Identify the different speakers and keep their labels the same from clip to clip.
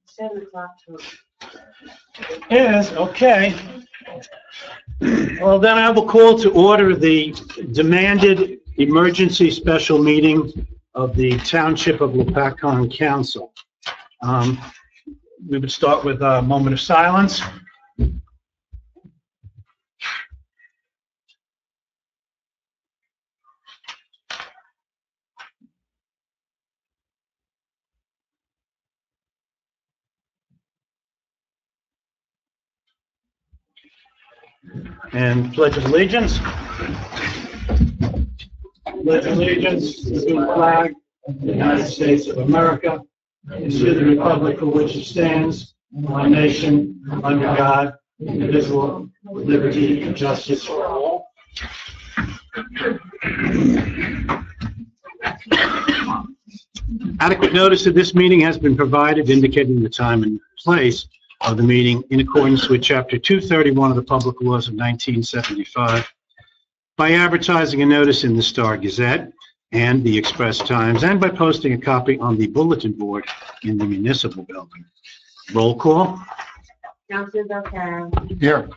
Speaker 1: 7 o'clock.
Speaker 2: Yes, okay. Well, then I will call to order the demanded emergency special meeting of the Township of Lopatcong Council. We would start with a moment of silence. And Pledge of Allegiance. Pledge allegiance to the flag of the United States of America and to the republic for which it stands, one nation, under God, indivisible, with liberty and justice for all. Adequate notice of this meeting has been provided, indicating the time and place of the meeting in accordance with Chapter 231 of the Public Laws of 1975 by advertising a notice in the Star Gazette and the Express Times and by posting a copy on the bulletin board in the municipal building. Roll call.
Speaker 1: Councilman Beltrán.
Speaker 2: Here.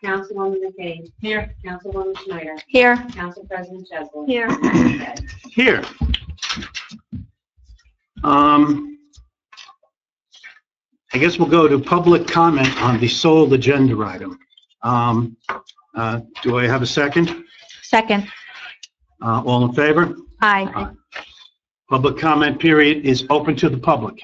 Speaker 1: Councilwoman McCabe. Here. Councilwoman Schneider.
Speaker 3: Here.
Speaker 1: Council President Chesler.
Speaker 3: Here.
Speaker 2: Here. I guess we'll go to public comment on the sole agenda item. Do I have a second?
Speaker 3: Second.
Speaker 2: All in favor?
Speaker 3: Aye.
Speaker 2: Public comment period is open to the public.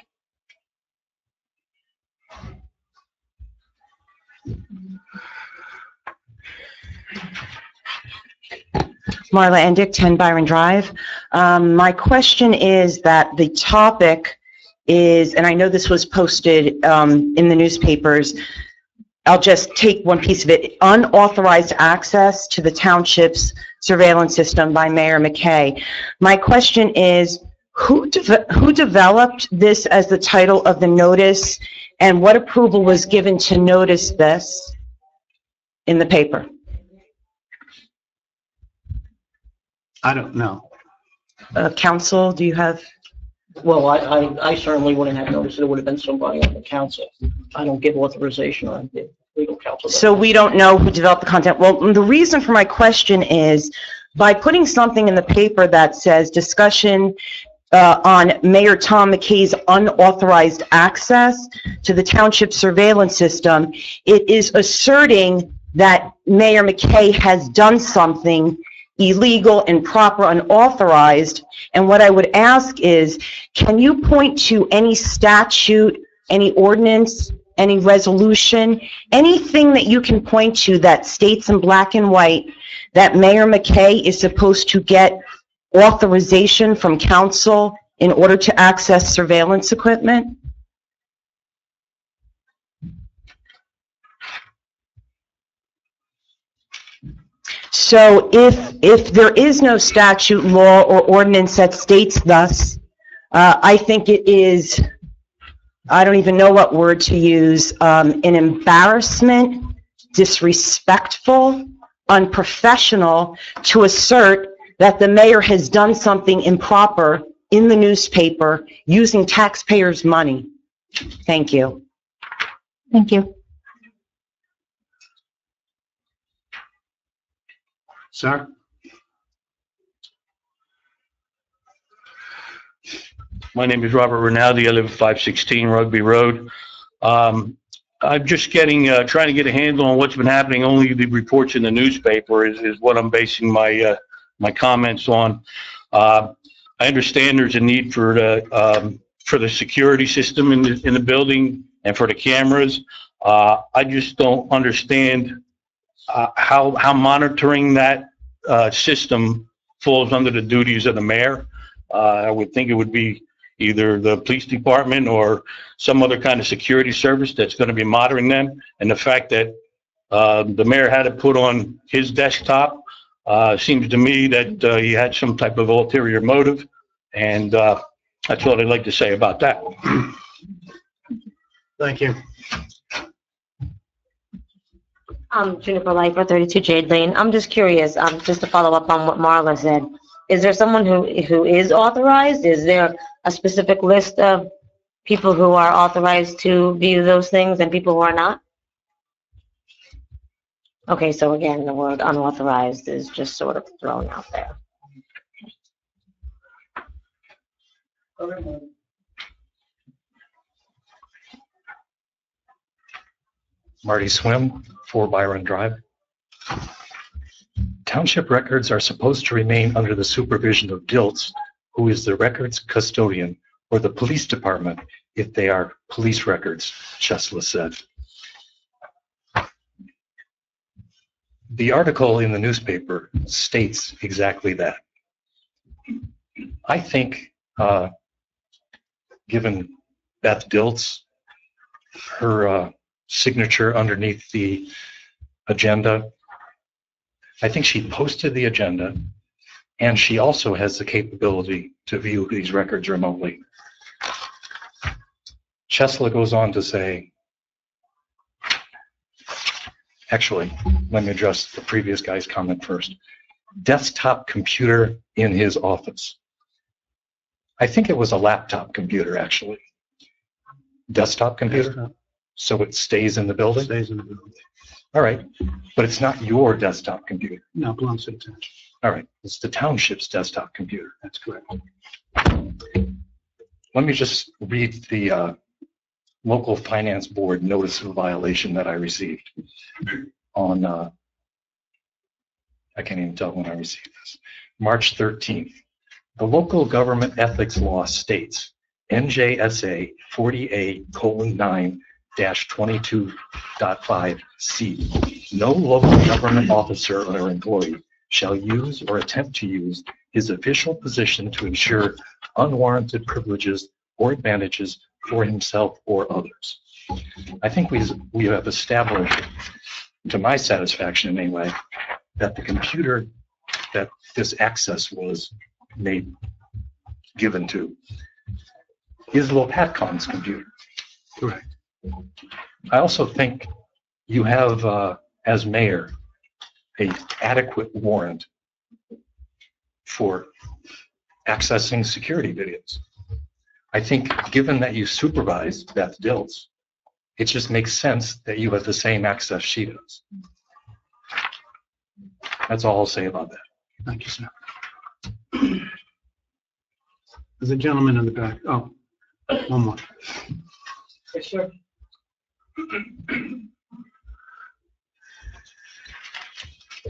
Speaker 4: Marla Endick, 10 Byron Drive. My question is that the topic is, and I know this was posted in the newspapers, I'll just take one piece of it, unauthorized access to the township's surveillance system by Mayor McKay. My question is, who developed this as the title of the notice, and what approval was given to notice this in the paper?
Speaker 2: I don't know.
Speaker 4: Council, do you have?
Speaker 5: Well, I certainly wouldn't have noticed. It would have been somebody on the council. I don't give authorization on the legal counsel.
Speaker 4: So we don't know who developed the content. Well, the reason for my question is, by putting something in the paper that says discussion on Mayor Tom McKay's unauthorized access to the township surveillance system, it is asserting that Mayor McKay has done something illegal, improper, unauthorized. And what I would ask is, can you point to any statute, any ordinance, any resolution, anything that you can point to that states in black and white that Mayor McKay is supposed to get authorization from council in order to access surveillance equipment? So if there is no statute, law, or ordinance that states thus, I think it is, I don't even know what word to use, an embarrassment, disrespectful, unprofessional to assert that the mayor has done something improper in the newspaper using taxpayers' money. Thank you.
Speaker 3: Thank you.
Speaker 2: Sir?
Speaker 6: My name is Robert Rinaldi. I live at 516 Rugby Road. I'm just trying to get a handle on what's been happening. Only the reports in the newspaper is what I'm basing my my comments on. I understand there's a need for the security system in the building and for the cameras. I just don't understand how monitoring that system falls under the duties of the mayor. I would think it would be either the police department or some other kind of security service that's going to be monitoring them. And the fact that the mayor had to put on his desktop seems to me that he had some type of ulterior motive. And that's what I'd like to say about that.
Speaker 2: Thank you.
Speaker 1: Juniper Lifer, 32 Jade Lane. I'm just curious, just to follow up on what Marla said. Is there someone who is authorized? Is there a specific list of people who are authorized to view those things and people who are not? Okay, so again, the word unauthorized is just sort of thrown out there.
Speaker 7: Marty Swim, 4 Byron Drive. Township records are supposed to remain under the supervision of DILTS, who is the records custodian, or the police department if they are police records, Chesla said. The article in the newspaper states exactly that. I think, given Beth Diltz, her signature underneath the agenda, I think she posted the agenda, and she also has the capability to view these records remotely. Chesla goes on to say, actually, let me address the previous guy's comment first. Desktop computer in his office. I think it was a laptop computer, actually. Desktop computer?
Speaker 2: Desktop.
Speaker 7: So it stays in the building?
Speaker 2: Stays in the building.
Speaker 7: All right, but it's not your desktop computer.
Speaker 2: No, belongs to the township.
Speaker 7: All right, it's the township's desktop computer.
Speaker 2: That's correct.
Speaker 7: Let me just read the local finance board notice of violation that I received on, I can't even tell when I received this, March 13th. The local government ethics law states NJSA 40A:9-22.5C. No local government officer or employee shall use or attempt to use his official position to ensure unwarranted privileges or advantages for himself or others. I think we have established, to my satisfaction anyway, that the computer that this access was given to is Lopatcong's computer.
Speaker 2: Correct.
Speaker 7: I also think you have, as mayor, an adequate warrant for accessing security videos. I think given that you supervise Beth Diltz, it just makes sense that you have the same access she does. That's all I'll say about that.
Speaker 2: Thank you, sir. There's a gentleman in the back. Oh, one more.
Speaker 5: Yes, sir.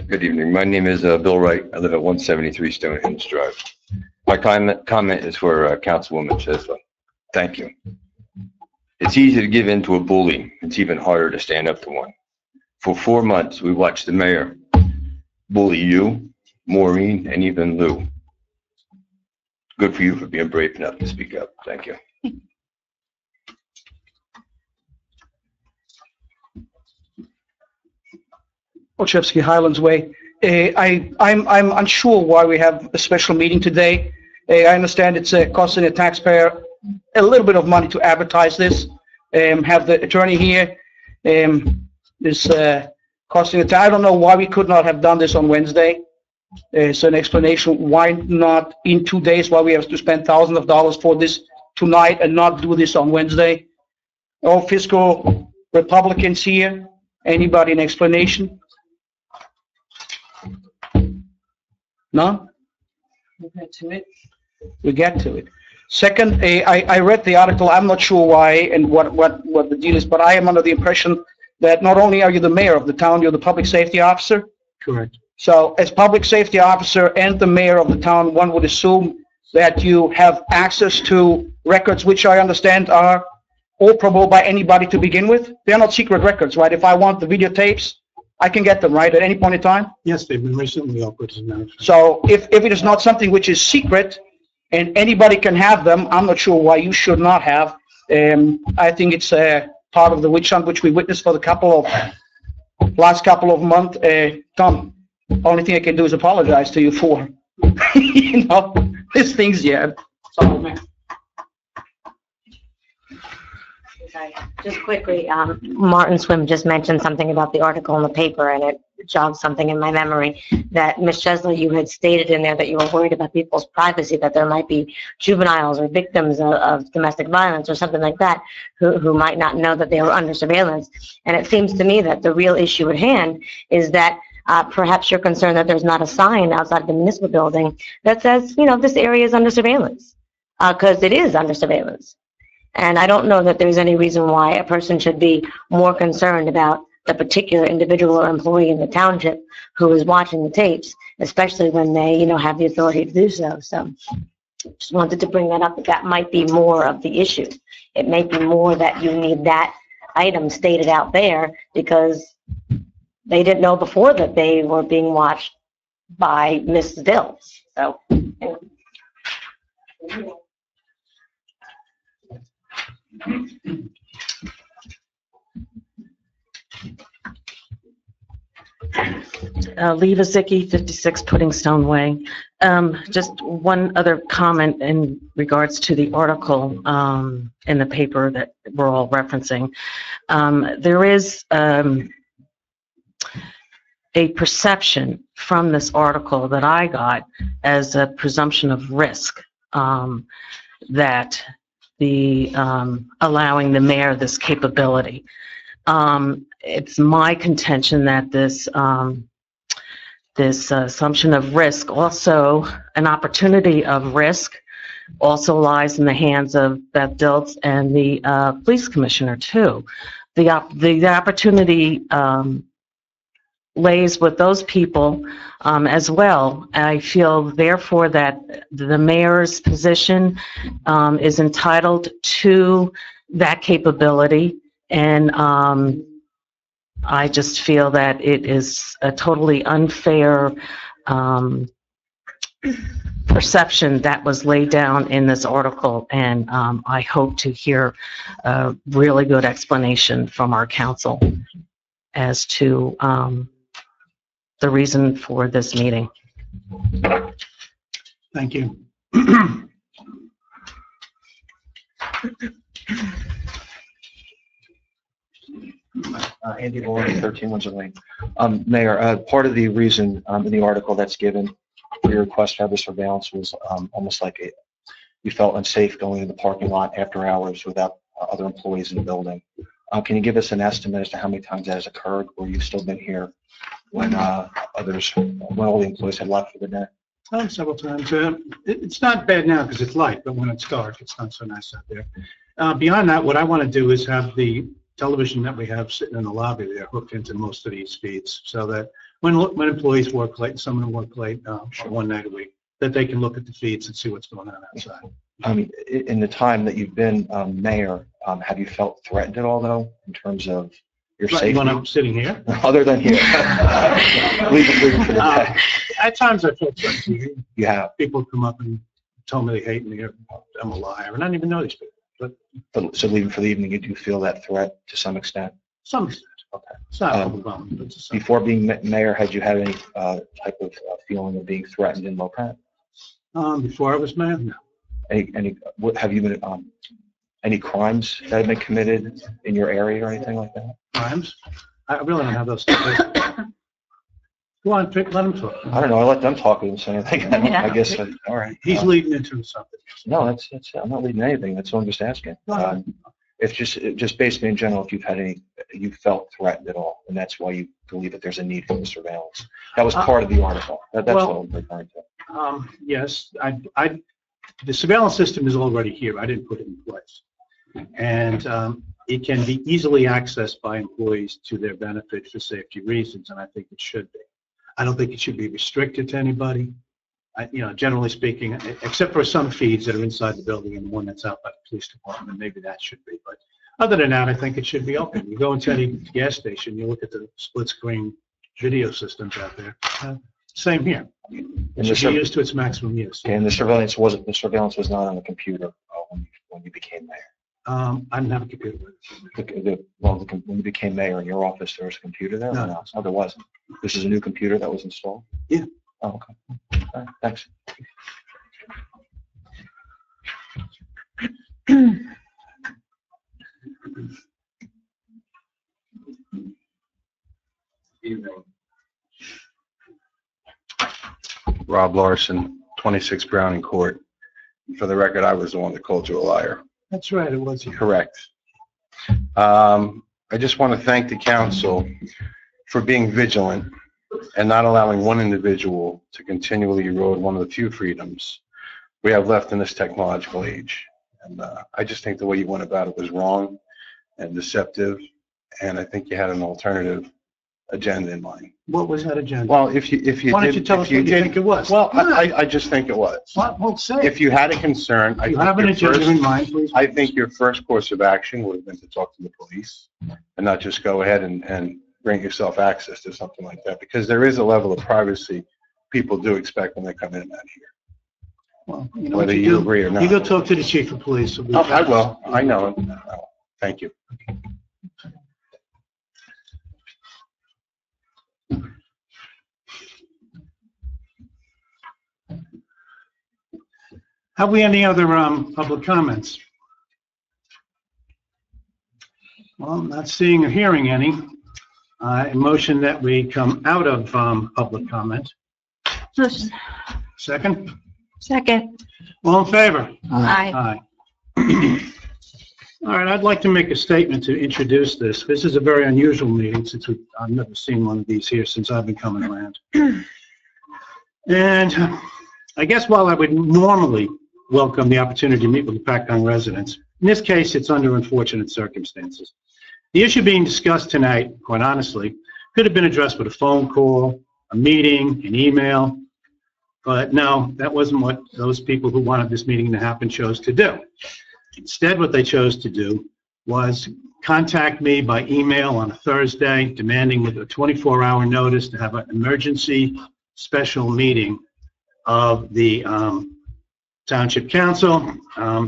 Speaker 8: Good evening. My name is Bill Wright. I live at 173 Stonehenge Drive. My comment is for Councilwoman Chesla. Thank you. It's easy to give in to a bully. It's even harder to stand up to one. For 4 months, we watched the mayor bully you, Maureen, and even Lou. Good for you for being brave enough to speak up. Thank you.
Speaker 5: Olszewski, Highlands Way. I'm unsure why we have a special meeting today. I understand it's costing the taxpayer a little bit of money to advertise this. Have the attorney here. This costing the I don't know why we could not have done this on Wednesday. So an explanation why not in 2 days, why we have to spend thousands of dollars for this tonight and not do this on Wednesday. All fiscal Republicans here. Anybody an explanation? No? We get to it. We get to it. Second, I read the article. I'm not sure why and what the deal is, but I am under the impression that not only are you the mayor of the town, you're the public safety officer.
Speaker 2: Correct.
Speaker 5: So as public safety officer and the mayor of the town, one would assume that you have access to records, which I understand are operable by anybody to begin with. They're not secret records, right? If I want the videotapes, I can get them, right, at any point in time?
Speaker 2: Yes, they've been recently opened as a matter of fact.
Speaker 5: So if it is not something which is secret and anybody can have them, I'm not sure why you should not have. I think it's part of the witch hunt which we witnessed for the last couple of months. Tom, only thing I can do is apologize to you for, you know, these things, yeah. Sorry, man.
Speaker 1: Okay. Just quickly, Martin Swim just mentioned something about the article in the paper, and it jogged something in my memory that Ms. Chesley, you had stated in there that you were worried about people's privacy, that there might be juveniles or victims of domestic violence or something like that who might not know that they were under surveillance. And it seems to me that the real issue at hand is that perhaps you're concerned that there's not a sign outside the municipal building that says, this area is under surveillance, because it is under surveillance. And I don't know that there's any reason why a person should be more concerned about the particular individual or employee in the township who is watching the tapes, especially when they, have the authority to do so. So just wanted to bring that up, that might be more of the issue. It may be more that you need that item stated out there because they didn't know before that they were being watched by Mrs. Dills. So, anyway.
Speaker 9: Lee Vazicki, 56 Puddingstone Way. Just one other comment in regards to the article in the paper that we're all referencing. There is a perception from this article that I got as a presumption of risk that the allowing the mayor this capability. It's my contention that this assumption of risk, also an opportunity of risk, also lies in the hands of Beth Dilts and the police commissioner too. The opportunity lays with those people as well. I feel therefore that the mayor's position is entitled to that capability, and I just feel that it is a totally unfair perception that was laid down in this article, and I hope to hear a really good explanation from our council as to the reason for this meeting.
Speaker 2: Thank you.
Speaker 7: Andy Lawrence, 13 Windsor Lane. Mayor, part of the reason in the article that's given for your request to have the surveillance was almost like you felt unsafe going in the parking lot after hours without other employees in the building. Can you give us an estimate as to how many times that has occurred, where you've still been here when all the employees had left for the day?
Speaker 2: Several times. It's not bad now because it's light, but when it's dark, it's not so nice out there. Beyond that, what I want to do is have the television that we have sitting in the lobby there hooked into most of these feeds, so that when employees work late, some of them work late for one night a week, that they can look at the feeds and see what's going on outside.
Speaker 7: In the time that you've been mayor, have you felt threatened at all, though, in terms of your safety?
Speaker 2: When I'm sitting here?
Speaker 7: Other than here. Leave for the day.
Speaker 2: At times I felt threatened.
Speaker 7: You have?
Speaker 2: People come up and tell me they hate me or I'm a liar, and I don't even know these people.
Speaker 7: So leaving for the evening, you do feel that threat to some extent?
Speaker 2: Some extent.
Speaker 7: Okay.
Speaker 2: It's not overwhelming, but to some
Speaker 7: Before being mayor, had you had any type of feeling of being threatened in Lopat?
Speaker 2: Before I was mayor, no.
Speaker 7: Have you been any crimes that have been committed in your area or anything like that?
Speaker 2: Crimes? I really don't have those statistics. Go on, let him talk.
Speaker 7: I don't know. I let them talk and say anything. I guess. All right.
Speaker 2: He's leading into something.
Speaker 7: No, that's. I'm not leading anything. That's what I'm just asking. It's just basically in general, if you felt threatened at all, and that's why you believe that there's a need for the surveillance. That was part of the article. That's what I'm referring to.
Speaker 2: Yes, the surveillance system is already here. I didn't put it in place, and it can be easily accessed by employees to their benefit for safety reasons, and I think it should be. I don't think it should be restricted to anybody. Generally speaking, except for some feeds that are inside the building and the one that's out by the police department, maybe that should be. But other than that, I think it should be open. You go into any gas station, you look at the split screen video systems out there. Same here. It should be used to its maximum use.
Speaker 7: And the surveillance was not on the computer when you became mayor.
Speaker 2: I didn't have a computer.
Speaker 7: When you became mayor in your office, there was a computer there?
Speaker 2: No.
Speaker 7: Oh, there wasn't. This is a new computer that was installed?
Speaker 2: Yeah.
Speaker 7: Oh, okay. All right, thanks.
Speaker 10: Rob Larson, 26 Browning Court. For the record, I was the one that called you a liar.
Speaker 2: That's right, it was you.
Speaker 10: Correct. I just want to thank the council for being vigilant and not allowing one individual to continually erode one of the few freedoms we have left in this technological age. And I just think the way you went about it was wrong and deceptive, and I think you had an alternative agenda in mind.
Speaker 2: What was that agenda?
Speaker 10: Well, if you
Speaker 2: Why don't you
Speaker 10: did,
Speaker 2: tell
Speaker 10: if
Speaker 2: us what you
Speaker 10: did,
Speaker 2: think it was?
Speaker 10: well, I just think it was.
Speaker 2: Well, say
Speaker 10: If
Speaker 2: it.
Speaker 10: you had a concern, I
Speaker 2: You
Speaker 10: think
Speaker 2: have an
Speaker 10: your
Speaker 2: agenda
Speaker 10: first,
Speaker 2: in mind, please.
Speaker 10: I think your first course of action would have been to talk to the police and not just go ahead and grant yourself access to something like that, because there is a level of privacy people do expect when they come in and out here,
Speaker 2: Well, you know what
Speaker 10: whether
Speaker 2: you
Speaker 10: you
Speaker 2: do?
Speaker 10: agree or not.
Speaker 2: You go talk to the chief of police.
Speaker 10: Oh, I will. I know it. Thank you.
Speaker 2: Have we any other public comments? Well, not seeing or hearing any. A motion that we come out of public comment.
Speaker 3: Motion.
Speaker 2: Second?
Speaker 3: Second.
Speaker 2: All in favor?
Speaker 3: Aye.
Speaker 2: Aye. All right, I'd like to make a statement to introduce this. This is a very unusual meeting since I've never seen one of these here since I've been coming around. And I guess while I would normally welcome the opportunity to meet with the Lopatcong residents, in this case, it's under unfortunate circumstances. The issue being discussed tonight, quite honestly, could have been addressed with a phone call, a meeting, an email, but no, that wasn't what those people who wanted this meeting to happen chose to do. Instead, what they chose to do was contact me by email on a Thursday, demanding with a 24-hour notice to have an emergency special meeting of the Township Council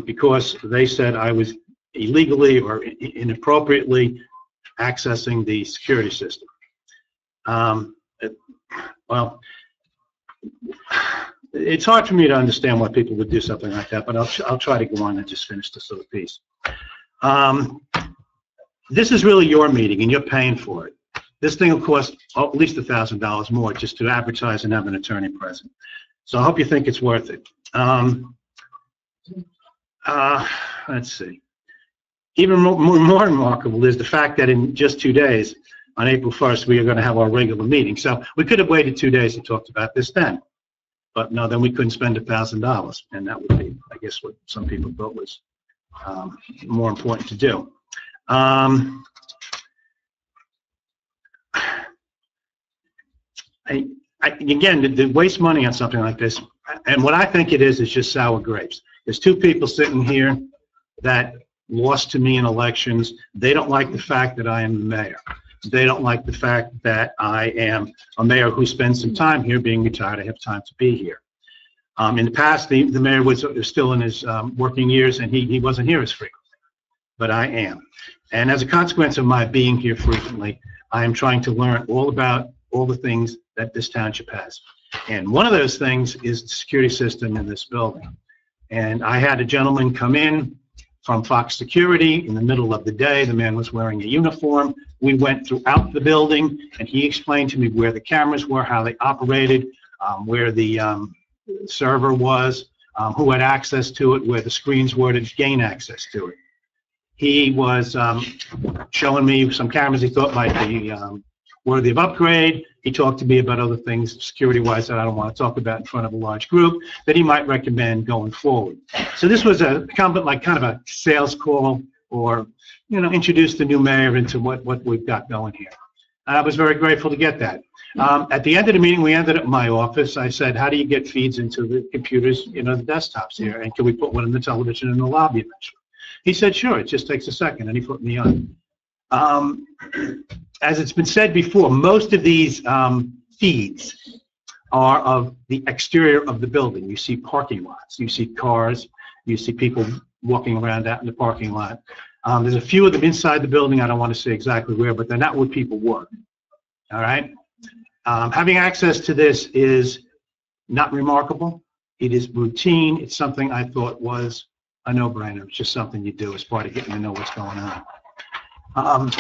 Speaker 2: because they said I was illegally or inappropriately accessing the security system. Well, it's hard for me to understand why people would do something like that, but I'll try to go on and just finish this little piece. This is really your meeting, and you're paying for it. This thing will cost at least $1,000 more just to advertise and have an attorney present. So I hope you think it's worth it. Let's see. Even more remarkable is the fact that in just 2 days, on April 1st, we are going to have our regular meeting. So we could have waited 2 days and talked about this then. But no, then we couldn't spend $1,000, and that would be, I guess, what some people thought was more important to do. Again, to waste money on something like this, and what I think it is just sour grapes. There's two people sitting here that lost to me in elections. They don't like the fact that I am the mayor. They don't like the fact that I am a mayor who spends some time here. Being retired, I have time to be here. In the past, the mayor was still in his working years, and he wasn't here as frequently, but I am. And as a consequence of my being here frequently, I am trying to learn all about all the things that this township has. And one of those things is the security system in this building. And I had a gentleman come in from Fox Security in the middle of the day. The man was wearing a uniform. We went throughout the building, and he explained to me where the cameras were, how they operated, where the server was, who had access to it, where the screens were to gain access to it. He was showing me some cameras he thought might be worthy of upgrade. He talked to me about other things security-wise that I don't want to talk about in front of a large group that he might recommend going forward. So this was a kind of a sales call, or introduce the new mayor into what we've got going here. I was very grateful to get that. At the end of the meeting, we ended up in my office. I said, how do you get feeds into the computers, the desktops here, and can we put one in the television in the lobby eventually? He said, sure, it just takes a second, and he put me on. As it's been said before, most of these feeds are of the exterior of the building. You see parking lots, you see cars, you see people walking around out in the parking lot. There's a few of them inside the building. I don't want to say exactly where, but they're not where people work. All right? Having access to this is not remarkable. It is routine. It's something I thought was a no-brainer. It's just something you do as part of getting to know what's going on.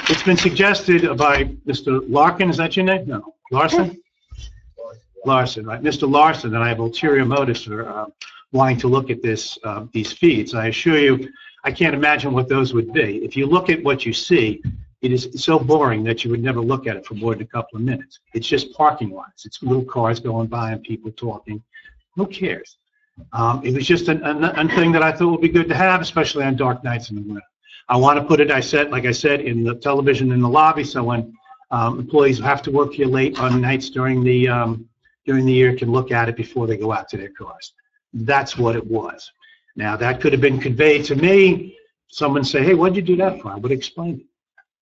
Speaker 2: It's been suggested by Mr. Larkin, is that your name? No, Larson? Larson, right? Mr. Larson and I have ulterior motives for wanting to look at these feeds. I assure you, I can't imagine what those would be. If you look at what you see, it is so boring that you would never look at it for more than a couple of minutes. It's just parking lots. It's little cars going by and people talking. Who cares? It was just a thing that I thought would be good to have, especially on dark nights in the winter. I want to put it, like I said, in the television in the lobby, so when employees who have to work here late on nights during the year can look at it before they go out to their cars. That's what it was. Now, that could have been conveyed to me. Someone say, hey, what'd you do that for? I would explain it.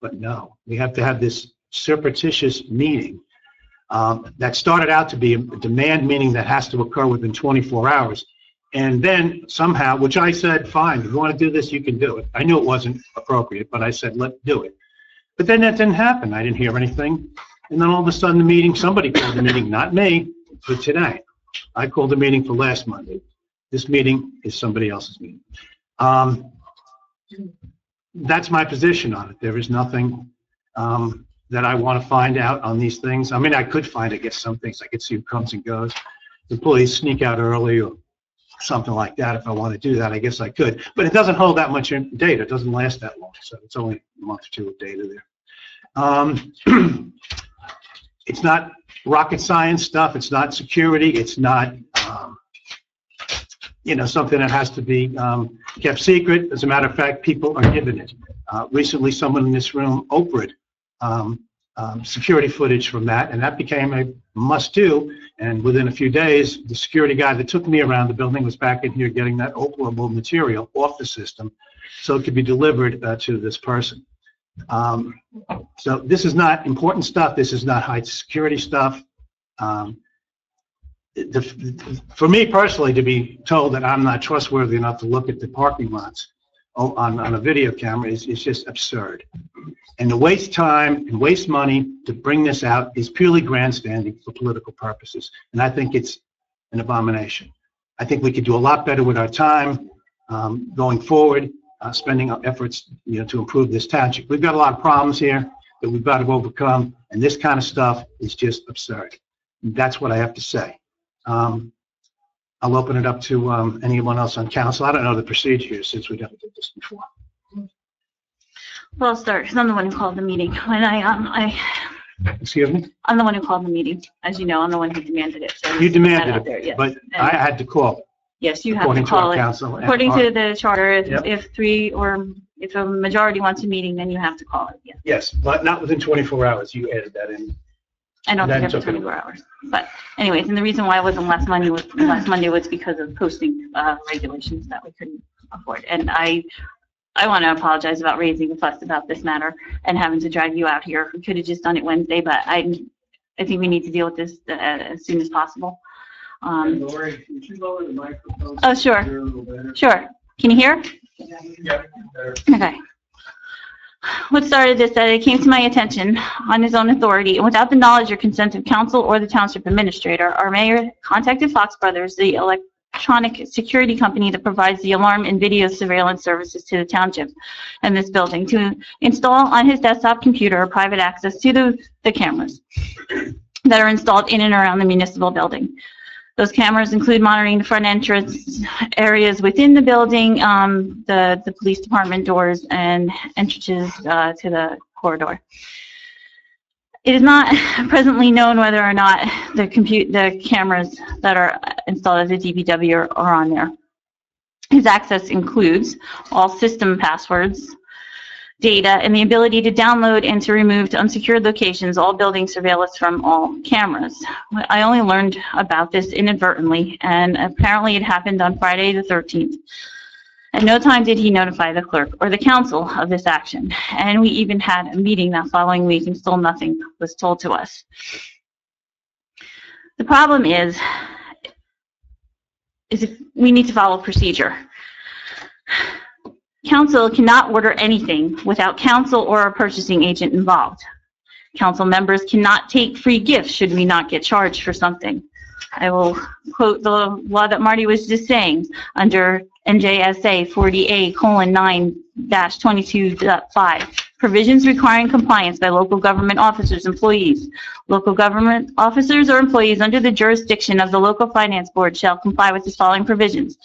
Speaker 2: But no, we have to have this surreptitious meeting that started out to be a demand meeting that has to occur within 24 hours. And then somehow, which I said, fine, if you want to do this, you can do it. I knew it wasn't appropriate, but I said, let's do it. But then that didn't happen. I didn't hear anything. And then all of a sudden the meeting, somebody called the meeting, not me, for today. I called the meeting for last Monday. This meeting is somebody else's meeting. That's my position on it. There is nothing that I want to find out on these things. I mean, I could find, I guess, some things. I could see who comes and goes. Employees sneak out early or something like that. If I want to do that, I guess I could. But it doesn't hold that much data. It doesn't last that long. So it's only a month or two of data there. It's not rocket science stuff. It's not security. It's not, something that has to be kept secret. As a matter of fact, people are given it. Recently, someone in this room Oprah'd security footage from that, and that became a must-do. And within a few days, the security guy that took me around the building was back in here getting that Oprahable material off the system so it could be delivered to this person. So this is not important stuff. This is not high security stuff. For me personally, to be told that I'm not trustworthy enough to look at the parking lots on a video camera is just absurd. And to waste time and waste money to bring this out is purely grandstanding for political purposes. And I think it's an abomination. I think we could do a lot better with our time going forward, spending our efforts to improve this township. We've got a lot of problems here that we've got to overcome, and this kind of stuff is just absurd. That's what I have to say. I'll open it up to anyone else on council. I don't know the procedure here since we never did this before.
Speaker 3: Well, I'll start, because I'm the one who called the meeting. When
Speaker 2: Excuse me?
Speaker 3: I'm the one who called the meeting. As you know, I'm the one who demanded it. So
Speaker 2: You demanded it,
Speaker 3: there, yes.
Speaker 2: but I had to call.
Speaker 3: Yes, you have
Speaker 2: According
Speaker 3: to
Speaker 2: to our
Speaker 3: call it.
Speaker 2: council.
Speaker 3: According to the charter,
Speaker 2: Yep.
Speaker 3: if a majority wants a meeting, then you have to call it, yes.
Speaker 2: Yes, but not within 24 hours. You added that in.
Speaker 3: I don't think
Speaker 2: That's
Speaker 3: after
Speaker 2: okay.
Speaker 3: 24 hours. But anyways, and the reason why it wasn't last Monday was because of posting regulations that we couldn't afford. And I want to apologize about raising a fuss about this matter and having to drag you out here. We could have just done it Wednesday, but I think we need to deal with this as soon as possible.
Speaker 11: Lori, can you lower the microphone?
Speaker 3: Oh, sure.
Speaker 11: Hear a little better?
Speaker 3: Sure. Can you hear?
Speaker 11: Yeah, better.
Speaker 3: Okay. What started this, that it came to my attention on his own authority and without the knowledge or consent of council or the township administrator, our mayor contacted Fox Brothers, the electronic security company that provides the alarm and video surveillance services to the township and this building, to install on his desktop computer private access to the cameras that are installed in and around the municipal building. Those cameras include monitoring the front entrance areas within the building, the police department doors and entrances to the corridor. It is not presently known whether or not the cameras that are installed at the DPW are on there. His access includes all system passwords, data, and the ability to download and to remove to unsecured locations all building surveillance from all cameras. I only learned about this inadvertently, and apparently it happened on Friday the 13th. At no time did he notify the clerk or the council of this action, and we even had a meeting that following week and still nothing was told to us. The problem is we need to follow procedure. Council cannot order anything without council or a purchasing agent involved. Council members cannot take free gifts should we not get charged for something. I will quote the law that Marty was just saying under NJSA 40A:9-22.5. Provisions requiring compliance by local government officers, employees. Local government officers or employees under the jurisdiction of the local finance board shall comply with the following provisions.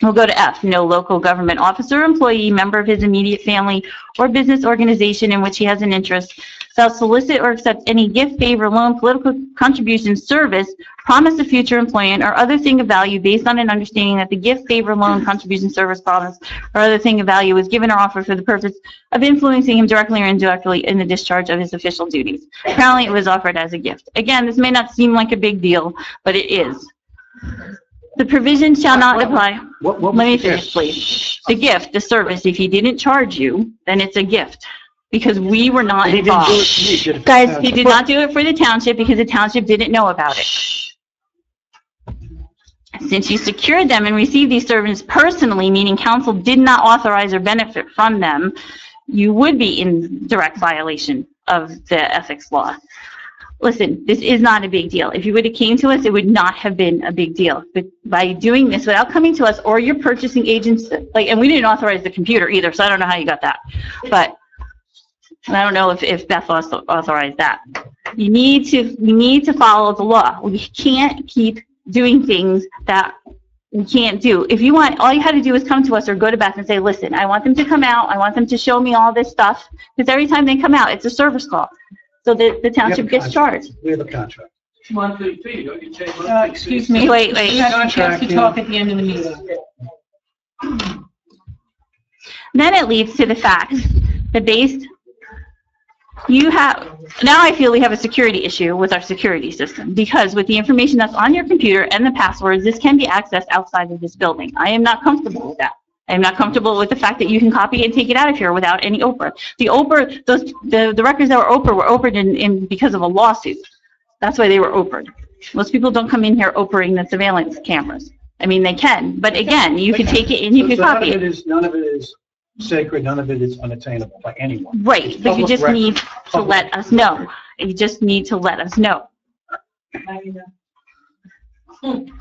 Speaker 3: We'll go to F. No local government officer or employee, member of his immediate family or business organization in which he has an interest, shall solicit or accept any gift, favor, loan, political contribution, service, promise of future employment, or other thing of value based on an understanding that the gift, favor, loan, contribution, service, promise, or other thing of value is given or offered for the purpose of influencing him directly or indirectly in the discharge of his official duties. Apparently, it was offered as a gift. Again, this may not seem like a big deal, but it is. The provision shall not apply. Let me finish, please. The gift, the service, if he didn't charge you, then it's a gift. Because we were not involved. Guys, he did not do it for the township because the township didn't know about it. Since you secured them and received these servants personally, meaning council did not authorize or benefit from them, you would be in direct violation of the ethics law. Listen, this is not a big deal. If you would have came to us, it would not have been a big deal. But by doing this without coming to us or your purchasing agents, and we didn't authorize the computer either, so I don't know how you got that. But I don't know if Beth authorized that. You need to follow the law. We can't keep doing things that we can't do. If you want, all you had to do is come to us or go to Beth and say, listen, I want them to come out. I want them to show me all this stuff. Because every time they come out, it's a service call. So the township gets charged.
Speaker 2: We have a contract.
Speaker 11: Monthly fee, don't you change monthly fees?
Speaker 12: Excuse me.
Speaker 3: Wait.
Speaker 12: You have a chance to talk at the end of the meeting.
Speaker 3: Then it leads to the fact that now I feel we have a security issue with our security system because with the information that's on your computer and the passwords, this can be accessed outside of this building. I am not comfortable with that. I am not comfortable with the fact that you can copy and take it out of here without any OPRA. The OPRA, the records that were OPRA'd in because of a lawsuit. That's why they were OPRA'd. Most people don't come in here OPRAing the surveillance cameras. I mean, they can, but again, you can take it and you can copy it.
Speaker 2: None of it is sacred, none of it is unattainable by anyone.
Speaker 3: Right, but you just need to let us know. You just need to let us know. And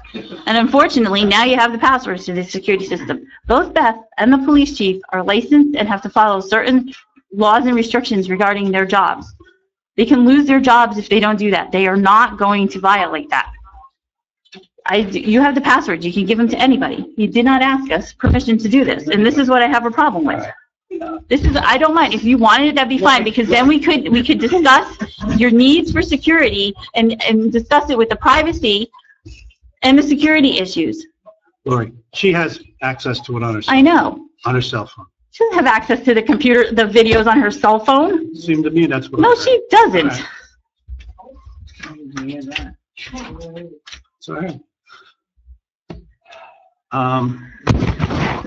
Speaker 3: unfortunately, now you have the passwords to the security system. Both Beth and the police chief are licensed and have to follow certain laws and restrictions regarding their jobs. They can lose their jobs if they don't do that. They are not going to violate that. You have the passwords. You can give them to anybody. You did not ask us permission to do this, and this is what I have a problem with. This is, I don't mind. If you wanted it, that'd be fine, because then we could discuss your needs for security and discuss it with the privacy and the security issues.
Speaker 2: Lori, she has access to it on her cell phone.
Speaker 3: I know.
Speaker 2: On her cell phone.
Speaker 3: She doesn't have access to the computer, the videos on her cell phone.
Speaker 2: Seemed to me that's what.
Speaker 3: No, she doesn't.
Speaker 2: It's all right.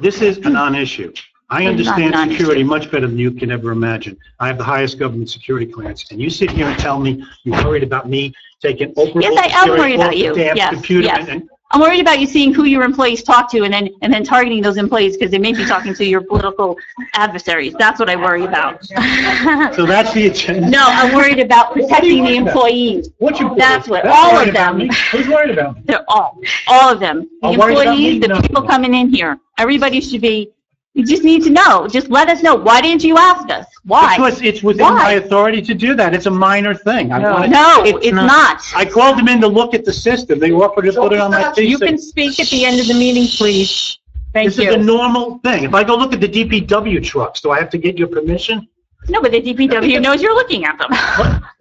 Speaker 2: This is a non-issue. I understand security much better than you can ever imagine. I have the highest government security clearance, and you sit here and tell me you're worried about me taking over.
Speaker 3: Yes, I am worried about you. Yes,
Speaker 2: computer
Speaker 3: yes.
Speaker 2: And
Speaker 3: I'm worried about you seeing who your employees talk to and then targeting those employees because they may be talking to your political adversaries. That's what I worry about.
Speaker 2: so that's the agenda.
Speaker 3: No, I'm worried about protecting the employees. That's what, all of them.
Speaker 2: Who's worried about me?
Speaker 3: They're all of them. The employees, the people coming in here. Everybody should be, you just need to know. Just let us know. Why didn't you ask us? Why?
Speaker 2: Because it's within my authority to do that. It's a minor thing.
Speaker 3: No, it's not.
Speaker 2: I called them in to look at the system. They offered to put it on my PC.
Speaker 12: You can speak at the end of the meeting, please. Thank you.
Speaker 2: This is a normal thing. If I go look at the DPW trucks, do I have to get your permission?
Speaker 3: No, but the DPW knows you're looking at them.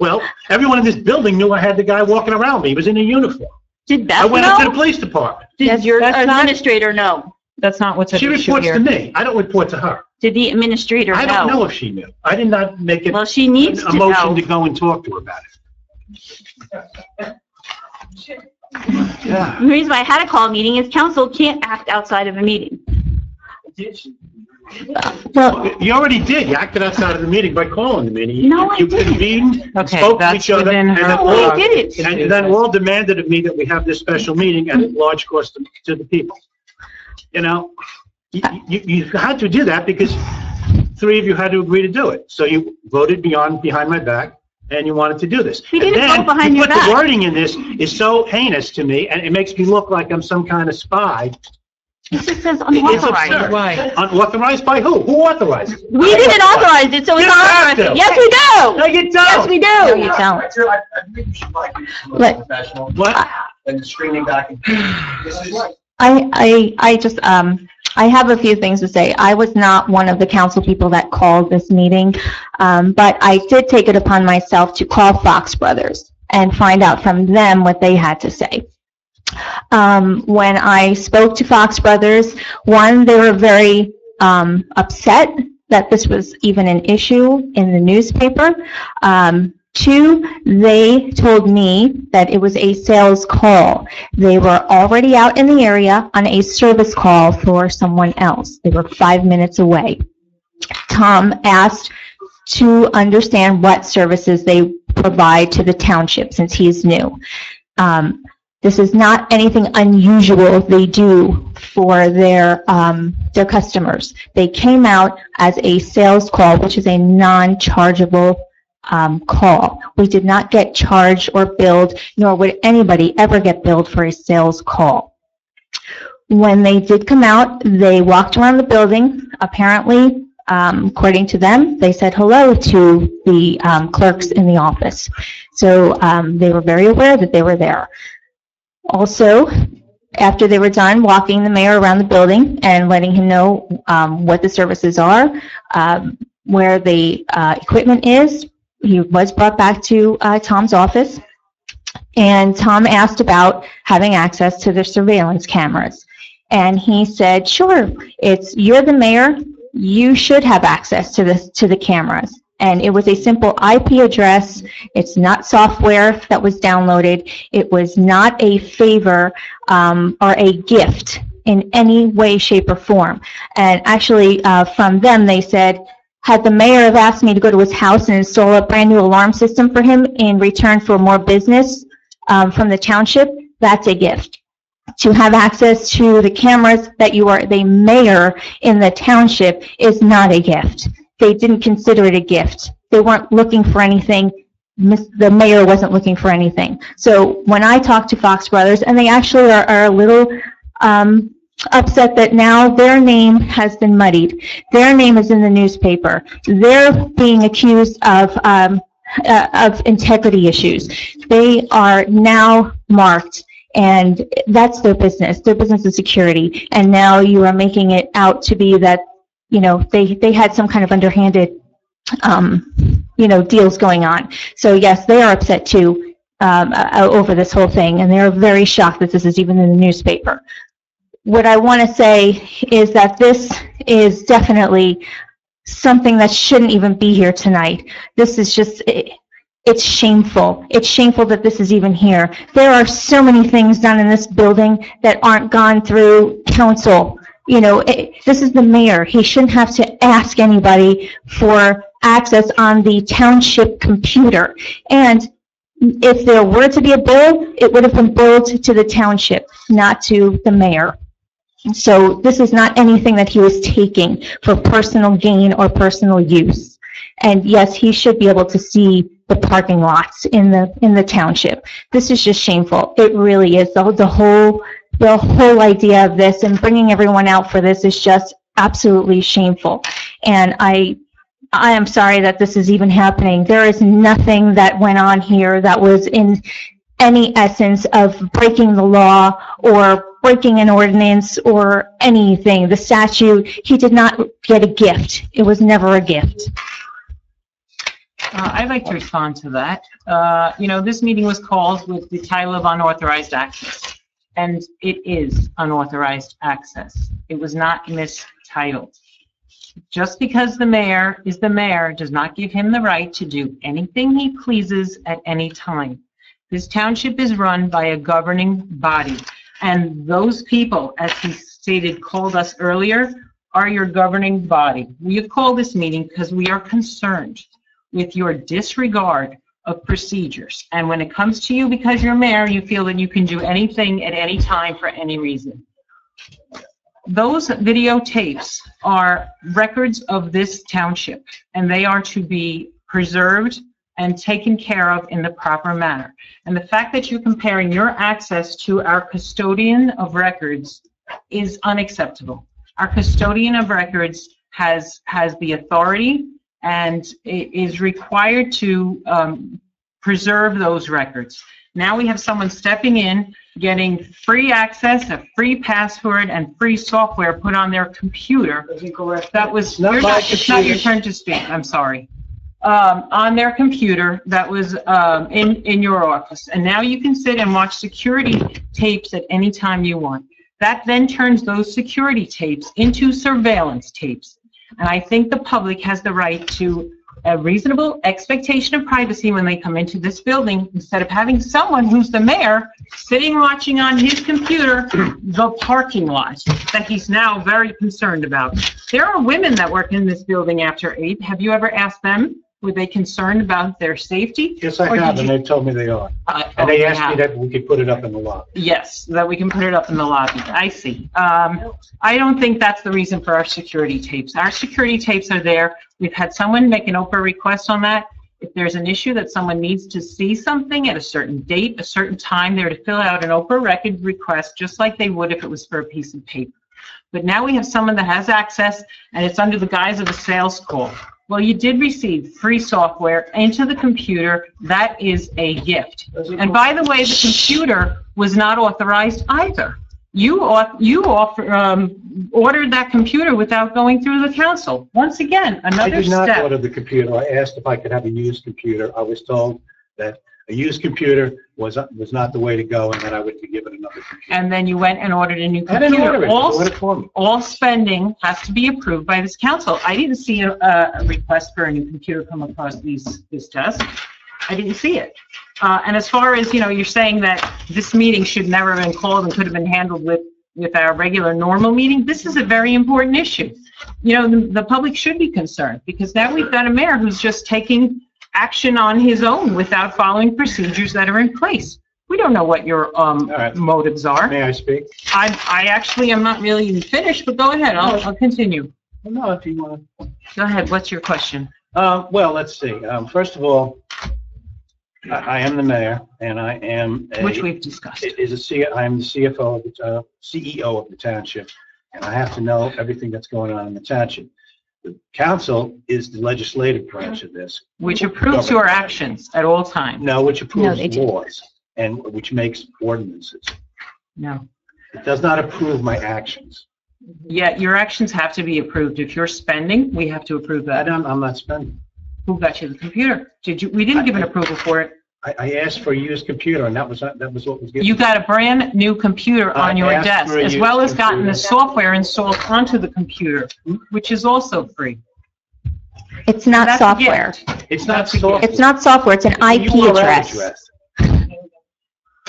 Speaker 2: Well, everyone in this building knew I had the guy walking around me. He was in a uniform.
Speaker 3: Did Beth
Speaker 2: I went up to the police department.
Speaker 3: Did your administrator know?
Speaker 12: That's not what's at
Speaker 2: issue here. She reports to me. I don't report to her.
Speaker 3: Did the administrator know?
Speaker 2: I don't know if she knew. I did not make it.
Speaker 3: Well, she needs
Speaker 2: a motion to go and talk to her about it.
Speaker 3: The reason why I had a call meeting is council can't act outside of a meeting.
Speaker 2: Well, you already did. You acted outside of the meeting by calling the meeting.
Speaker 3: No, I
Speaker 2: you
Speaker 3: didn't.
Speaker 2: Convened, spoke to each other, and then all demanded of me that we have this special meeting at large cost to the people. You know, you had to do that because three of you had to agree to do it. So you voted behind my back and you wanted to do this.
Speaker 3: We didn't
Speaker 2: And then
Speaker 3: go behind
Speaker 2: you
Speaker 3: your
Speaker 2: put
Speaker 3: back.
Speaker 2: the wording in this is so heinous to me, and it makes me look like I'm some kind of spy.
Speaker 3: It just says
Speaker 2: It's
Speaker 3: unauthorized.
Speaker 2: absurd.
Speaker 12: Why?
Speaker 2: Unauthorized by who? Who authorized it?
Speaker 3: We didn't authorize it, so it's
Speaker 2: You have
Speaker 3: unauthorized.
Speaker 2: to.
Speaker 3: Yes, we do.
Speaker 2: No, you
Speaker 3: Yes,
Speaker 2: don't.
Speaker 3: we do.
Speaker 12: No, you don't.
Speaker 7: I think you should like be
Speaker 3: Let-
Speaker 7: professional
Speaker 2: What?
Speaker 7: and screaming back. This is
Speaker 13: I just, I have a few things to say. I was not one of the council people that called this meeting, but I did take it upon myself to call Fox Brothers and find out from them what they had to say. When I spoke to Fox Brothers, one, they were very upset that this was even an issue in the newspaper. Two, they told me that it was a sales call. They were already out in the area on a service call for someone else. They were 5 minutes away. Tom asked to understand what services they provide to the township since he's new. This is not anything unusual they do for their customers. They came out as a sales call, which is a non-chargeable call. We did not get charged or billed, nor would anybody ever get billed for a sales call. When they did come out, they walked around the building. Apparently, according to them, they said hello to the clerks in the office. So they were very aware that they were there. Also, after they were done walking the mayor around the building and letting him know what the services are, where the equipment is, he was brought back to Tom's office, and Tom asked about having access to the surveillance cameras. And he said, sure, you're the mayor, you should have access to the cameras. And it was a simple IP address. It's not software that was downloaded. It was not a favor or a gift in any way, shape, or form. And actually, from them, they said, had the mayor have asked me to go to his house and install a brand new alarm system for him in return for more business from the township, that's a gift. To have access to the cameras that you are the mayor in the township is not a gift. They didn't consider it a gift. They weren't looking for anything. The mayor wasn't looking for anything. So when I talked to Fox Brothers, and they actually are a little upset that now their name has been muddied. Their name is in the newspaper. They're being accused of integrity issues. They are now marked, and that's their business. Their business is security. And now you are making it out to be that, you know, they had some kind of underhanded, you know, deals going on. So yes, they are upset too over this whole thing, and they're very shocked that this is even in the newspaper. What I want to say is that this is definitely something that shouldn't even be here tonight. This is just, it's shameful. It's shameful that this is even here. There are so many things done in this building that aren't gone through council. You know, this is the mayor. He shouldn't have to ask anybody for access on the township computer. And if there were to be a bill, it would have been billed to the township, not to the mayor. So this is not anything that he was taking for personal gain or personal use. And yes, he should be able to see the parking lots in the township. This is just shameful. It really is. The whole idea of this and bringing everyone out for this is just absolutely shameful. And I am sorry that this is even happening. There is nothing that went on here that was in any essence of breaking the law or breaking an ordinance or anything. The statute, he did not get a gift. It was never a gift.
Speaker 12: I'd like to respond to that. You know, this meeting was called with the title of unauthorized access, and it is unauthorized access. It was not mistitled. Just because the mayor is the mayor does not give him the right to do anything he pleases at any time. This township is run by a governing body, and those people, as he stated, called us earlier, are your governing body. We have called this meeting because we are concerned with your disregard of procedures. And when it comes to you, because you're mayor, you feel that you can do anything at any time for any reason. Those videotapes are records of this township, and they are to be preserved and taken care of in the proper manner. And the fact that you're comparing your access to our custodian of records is unacceptable. Our custodian of records has the authority and is required to preserve those records. Now we have someone stepping in, getting free access, a free password, and free software put on their computer. That was, it's not your turn to speak, I'm sorry. On their computer that was in your office. And now you can sit and watch security tapes at any time you want. That then turns those security tapes into surveillance tapes. And I think the public has the right to a reasonable expectation of privacy when they come into this building, instead of having someone who's the mayor sitting watching on his computer the parking lot that he's now very concerned about. There are women that work in this building after 8. Have you ever asked them? Were they concerned about their safety?
Speaker 2: Yes, I have, and they told me they are. And they asked me that we could put it up in the lobby.
Speaker 12: Yes, that we can put it up in the lobby. I see. I don't think that's the reason for our security tapes. Our security tapes are there. We've had someone make an Oprah request on that. If there's an issue that someone needs to see something at a certain date, a certain time, they're to fill out an Oprah record request just like they would if it was for a piece of paper. But now we have someone that has access, and it's under the guise of a sales call. Well, you did receive free software into the computer. That is a gift. And by the way, the computer was not authorized either. You ordered that computer without going through the council. Once again, another step.
Speaker 2: I did not order the computer. I asked if I could have a used computer. I was told that a used computer was not the way to go, and that I would be given another computer.
Speaker 12: And then you went and ordered a new computer.
Speaker 2: I didn't order it. Order it for me.
Speaker 12: All spending has to be approved by this council. I didn't see a request for a new computer come across this desk. I didn't see it. And as far as, you're saying that this meeting should never have been called and could have been handled with our regular normal meeting, this is a very important issue. The public should be concerned, because now we've got a mayor who's just taking action on his own without following procedures that are in place. We don't know what your motives are.
Speaker 2: May I speak?
Speaker 12: I actually am not really even finished, but go ahead. I'll continue.
Speaker 2: No, if you want to.
Speaker 12: Go ahead. What's your question?
Speaker 2: Well, let's see. First of all, I am the mayor, and I am
Speaker 12: which we've discussed.
Speaker 2: I am the CFO of the CEO of the township, and I have to know everything that's going on in the township. The council is the legislative branch of this.
Speaker 12: Which approves your actions at all times.
Speaker 2: No, which approves laws and which makes ordinances.
Speaker 12: No.
Speaker 2: It does not approve my actions.
Speaker 12: Yeah, your actions have to be approved. If you're spending, we have to approve that.
Speaker 2: I'm not spending.
Speaker 12: Who got you the computer? We didn't give an approval for it.
Speaker 2: I asked for a used computer, and that was what was given.
Speaker 12: You got a brand new computer on your desk, as well as gotten the software installed onto the computer, which is also free.
Speaker 13: It's not software.
Speaker 2: It's not software.
Speaker 13: It's not software. It's an IP address.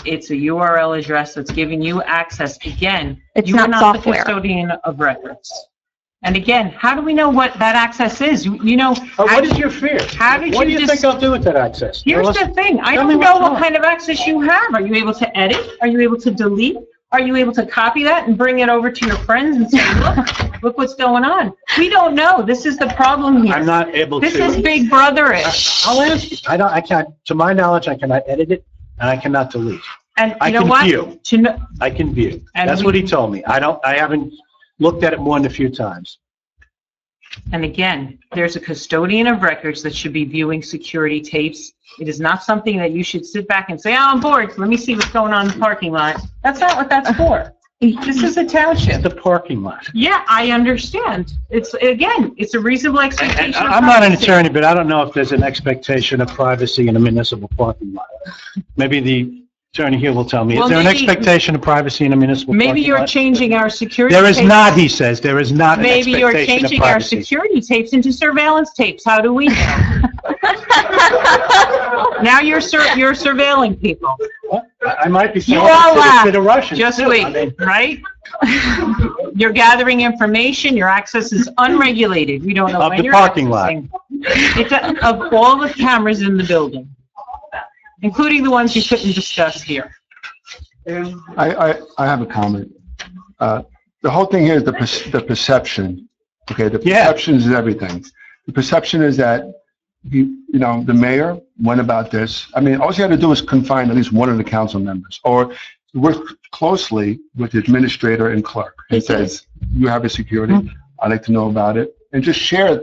Speaker 12: It's a URL address that's giving you access. Again,
Speaker 13: you are not
Speaker 12: the custodian of records. And again, how do we know what that access is?
Speaker 2: What is your fear? What do you think I'll do with that access?
Speaker 12: Here's the thing. I don't know what kind of access you have. Are you able to edit? Are you able to delete? Are you able to copy that and bring it over to your friends and say, look what's going on? We don't know. This is the problem here.
Speaker 2: I'm not able to.
Speaker 12: This is Big Brother-ish.
Speaker 2: I'll ask you. I can't, to my knowledge, I cannot edit it, and I cannot delete.
Speaker 12: And
Speaker 2: I can view. I can view. That's what he told me. I haven't looked at it more than a few times.
Speaker 12: And again, there's a custodian of records that should be viewing security tapes. It is not something that you should sit back and say, I'm bored, let me see what's going on in the parking lot. That's not what that's for. This is a township.
Speaker 2: It's the parking lot.
Speaker 12: Yeah, I understand. It's a reasonable expectation.
Speaker 2: I'm not an attorney, but I don't know if there's an expectation of privacy in a municipal parking lot. Maybe the attorney here will tell me. Is there an expectation of privacy in a municipal parking lot?
Speaker 12: Maybe you're changing our security
Speaker 2: tapes. There is not, he says. There is not an expectation of privacy.
Speaker 12: Maybe you're changing our security tapes into surveillance tapes. How do we know? Now you're surveilling people.
Speaker 2: What? I might be
Speaker 12: You all laugh.
Speaker 2: to the Russians.
Speaker 12: Just
Speaker 2: too.
Speaker 12: wait, right? You're gathering information. Your access is unregulated. We don't know
Speaker 2: of
Speaker 12: when
Speaker 2: the
Speaker 12: you're
Speaker 2: parking lot.
Speaker 12: Of all the cameras in the building, including the ones you couldn't discuss here.
Speaker 14: I have a comment. The whole thing here is the perception. Okay, the perception is everything. The perception is that the mayor went about this. I mean, all you had to do is confine at least one of the council members or work closely with the administrator and clerk. It says, you have a security, I'd like to know about it. And just share,